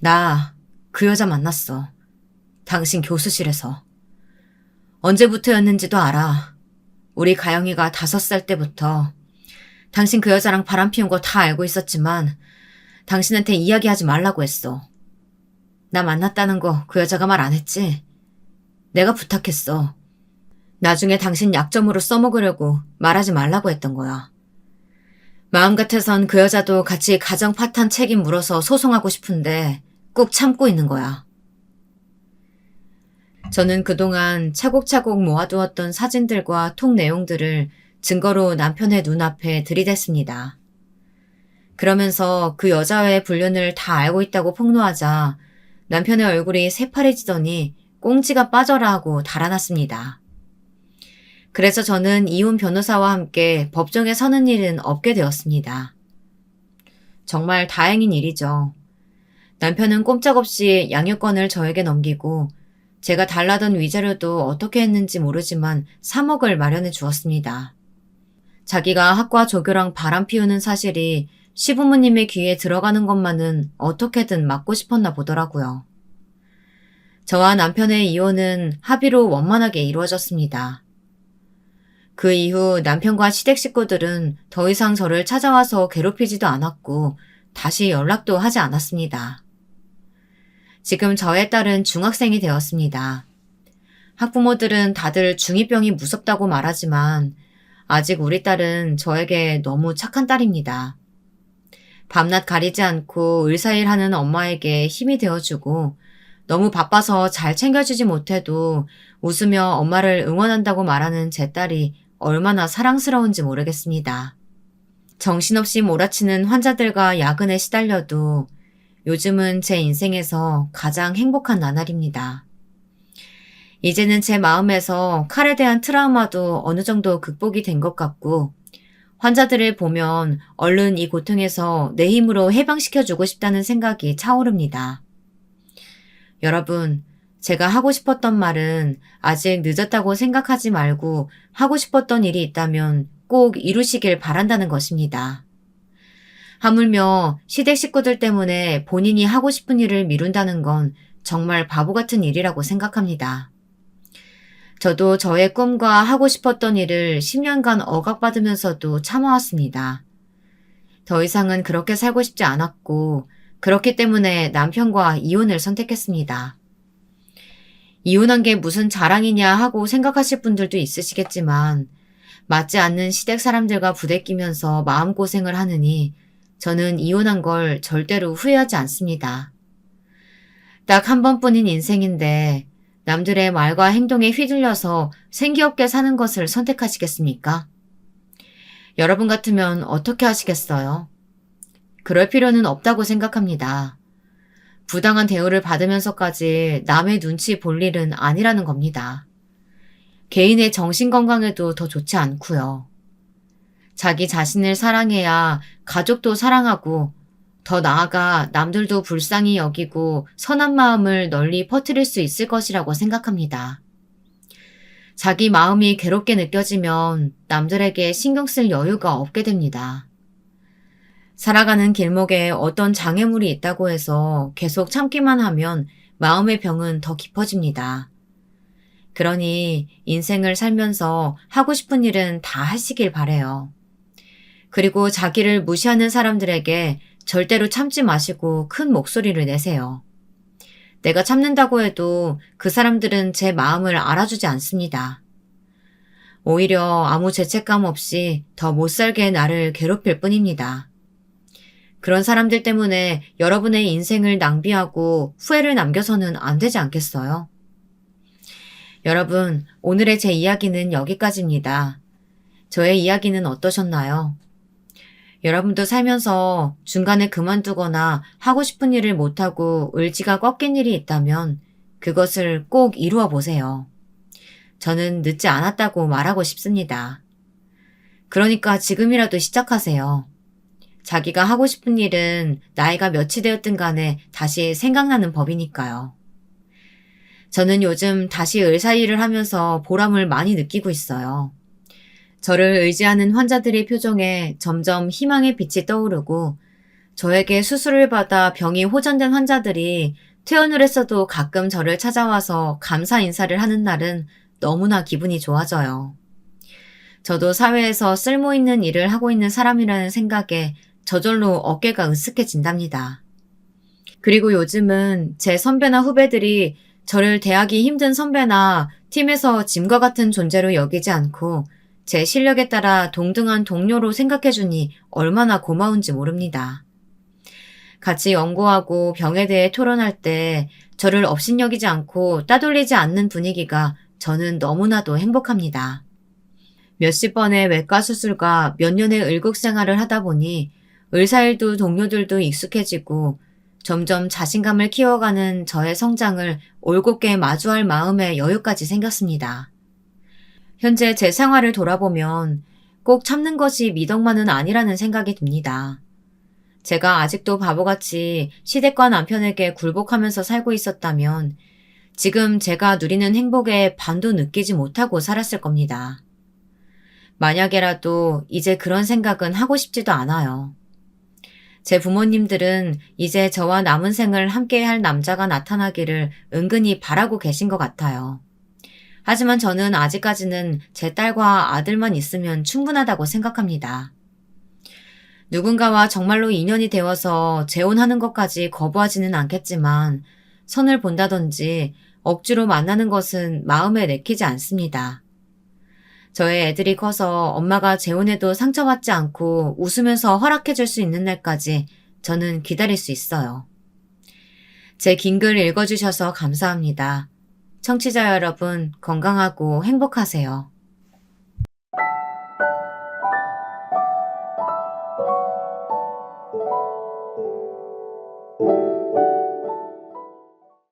나 그 여자 만났어. 당신 교수실에서. 언제부터였는지도 알아. 우리 가영이가 5살 때부터. 당신 그 여자랑 바람 피운 거 다 알고 있었지만 당신한테 이야기하지 말라고 했어. 나 만났다는 거 그 여자가 말 안 했지? 내가 부탁했어. 나중에 당신 약점으로 써먹으려고 말하지 말라고 했던 거야. 마음 같아선 그 여자도 같이 가정 파탄 책임 물어서 소송하고 싶은데 꾹 참고 있는 거야. 저는 그동안 차곡차곡 모아두었던 사진들과 통 내용들을 증거로 남편의 눈앞에 들이댔습니다. 그러면서 그 여자와의 불륜을 다 알고 있다고 폭로하자 남편의 얼굴이 새파래지더니 꽁지가 빠져라 하고 달아났습니다. 그래서 저는 이혼 변호사와 함께 법정에 서는 일은 없게 되었습니다. 정말 다행인 일이죠. 남편은 꼼짝없이 양육권을 저에게 넘기고 제가 달라던 위자료도 어떻게 했는지 모르지만 3억을 마련해 주었습니다. 자기가 학과 조교랑 바람 피우는 사실이 시부모님의 귀에 들어가는 것만은 어떻게든 막고 싶었나 보더라고요. 저와 남편의 이혼은 합의로 원만하게 이루어졌습니다. 그 이후 남편과 시댁 식구들은 더 이상 저를 찾아와서 괴롭히지도 않았고 다시 연락도 하지 않았습니다. 지금 저의 딸은 중학생이 되었습니다. 학부모들은 다들 중2병이 무섭다고 말하지만 아직 우리 딸은 저에게 너무 착한 딸입니다. 밤낮 가리지 않고 의사일하는 엄마에게 힘이 되어주고 너무 바빠서 잘 챙겨주지 못해도 웃으며 엄마를 응원한다고 말하는 제 딸이 얼마나 사랑스러운지 모르겠습니다. 정신없이 몰아치는 환자들과 야근에 시달려도 요즘은 제 인생에서 가장 행복한 나날입니다. 이제는 제 마음에서 칼에 대한 트라우마도 어느 정도 극복이 된 것 같고 환자들을 보면 얼른 이 고통에서 내 힘으로 해방시켜주고 싶다는 생각이 차오릅니다. 여러분, 제가 하고 싶었던 말은 아직 늦었다고 생각하지 말고 하고 싶었던 일이 있다면 꼭 이루시길 바란다는 것입니다. 하물며 시댁 식구들 때문에 본인이 하고 싶은 일을 미룬다는 건 정말 바보 같은 일이라고 생각합니다. 저도 저의 꿈과 하고 싶었던 일을 10년간 억압받으면서도 참아왔습니다. 더 이상은 그렇게 살고 싶지 않았고 그렇기 때문에 남편과 이혼을 선택했습니다. 이혼한 게 무슨 자랑이냐 하고 생각하실 분들도 있으시겠지만 맞지 않는 시댁 사람들과 부대끼면서 마음고생을 하느니 저는 이혼한 걸 절대로 후회하지 않습니다. 딱 한 번뿐인 인생인데 남들의 말과 행동에 휘둘려서 생기없게 사는 것을 선택하시겠습니까? 여러분 같으면 어떻게 하시겠어요? 그럴 필요는 없다고 생각합니다. 부당한 대우를 받으면서까지 남의 눈치 볼 일은 아니라는 겁니다. 개인의 정신건강에도 더 좋지 않고요. 자기 자신을 사랑해야 가족도 사랑하고 더 나아가 남들도 불쌍히 여기고 선한 마음을 널리 퍼뜨릴 수 있을 것이라고 생각합니다. 자기 마음이 괴롭게 느껴지면 남들에게 신경 쓸 여유가 없게 됩니다. 살아가는 길목에 어떤 장애물이 있다고 해서 계속 참기만 하면 마음의 병은 더 깊어집니다. 그러니 인생을 살면서 하고 싶은 일은 다 하시길 바래요. 그리고 자기를 무시하는 사람들에게 절대로 참지 마시고 큰 목소리를 내세요. 내가 참는다고 해도 그 사람들은 제 마음을 알아주지 않습니다. 오히려 아무 죄책감 없이 더 못살게 나를 괴롭힐 뿐입니다. 그런 사람들 때문에 여러분의 인생을 낭비하고 후회를 남겨서는 안 되지 않겠어요? 여러분, 오늘의 제 이야기는 여기까지입니다. 저의 이야기는 어떠셨나요? 여러분도 살면서 중간에 그만두거나 하고 싶은 일을 못하고 의지가 꺾인 일이 있다면 그것을 꼭 이루어 보세요. 저는 늦지 않았다고 말하고 싶습니다. 그러니까 지금이라도 시작하세요. 자기가 하고 싶은 일은 나이가 몇이 되었든 간에 다시 생각나는 법이니까요. 저는 요즘 다시 의사 일을 하면서 보람을 많이 느끼고 있어요. 저를 의지하는 환자들의 표정에 점점 희망의 빛이 떠오르고 저에게 수술을 받아 병이 호전된 환자들이 퇴원을 했어도 가끔 저를 찾아와서 감사 인사를 하는 날은 너무나 기분이 좋아져요. 저도 사회에서 쓸모있는 일을 하고 있는 사람이라는 생각에 저절로 어깨가 으쓱해진답니다. 그리고 요즘은 제 선배나 후배들이 저를 대하기 힘든 선배나 팀에서 짐과 같은 존재로 여기지 않고 제 실력에 따라 동등한 동료로 생각해주니 얼마나 고마운지 모릅니다. 같이 연구하고 병에 대해 토론할 때 저를 업신여기지 않고 따돌리지 않는 분위기가 저는 너무나도 행복합니다. 몇십 번의 외과 수술과 몇 년의 의국 생활을 하다 보니 의사일도 동료들도 익숙해지고 점점 자신감을 키워가는 저의 성장을 올곧게 마주할 마음의 여유까지 생겼습니다. 현재 제 생활을 돌아보면 꼭 참는 것이 미덕만은 아니라는 생각이 듭니다. 제가 아직도 바보같이 시댁과 남편에게 굴복하면서 살고 있었다면 지금 제가 누리는 행복에 반도 느끼지 못하고 살았을 겁니다. 만약에라도 이제 그런 생각은 하고 싶지도 않아요. 제 부모님들은 이제 저와 남은 생을 함께할 남자가 나타나기를 은근히 바라고 계신 것 같아요. 하지만 저는 아직까지는 제 딸과 아들만 있으면 충분하다고 생각합니다. 누군가와 정말로 인연이 되어서 재혼하는 것까지 거부하지는 않겠지만 선을 본다든지 억지로 만나는 것은 마음에 내키지 않습니다. 저의 애들이 커서 엄마가 재혼해도 상처받지 않고 웃으면서 허락해 줄 수 있는 날까지 저는 기다릴 수 있어요. 제 긴 글 읽어주셔서 감사합니다. 청취자 여러분, 건강하고 행복하세요.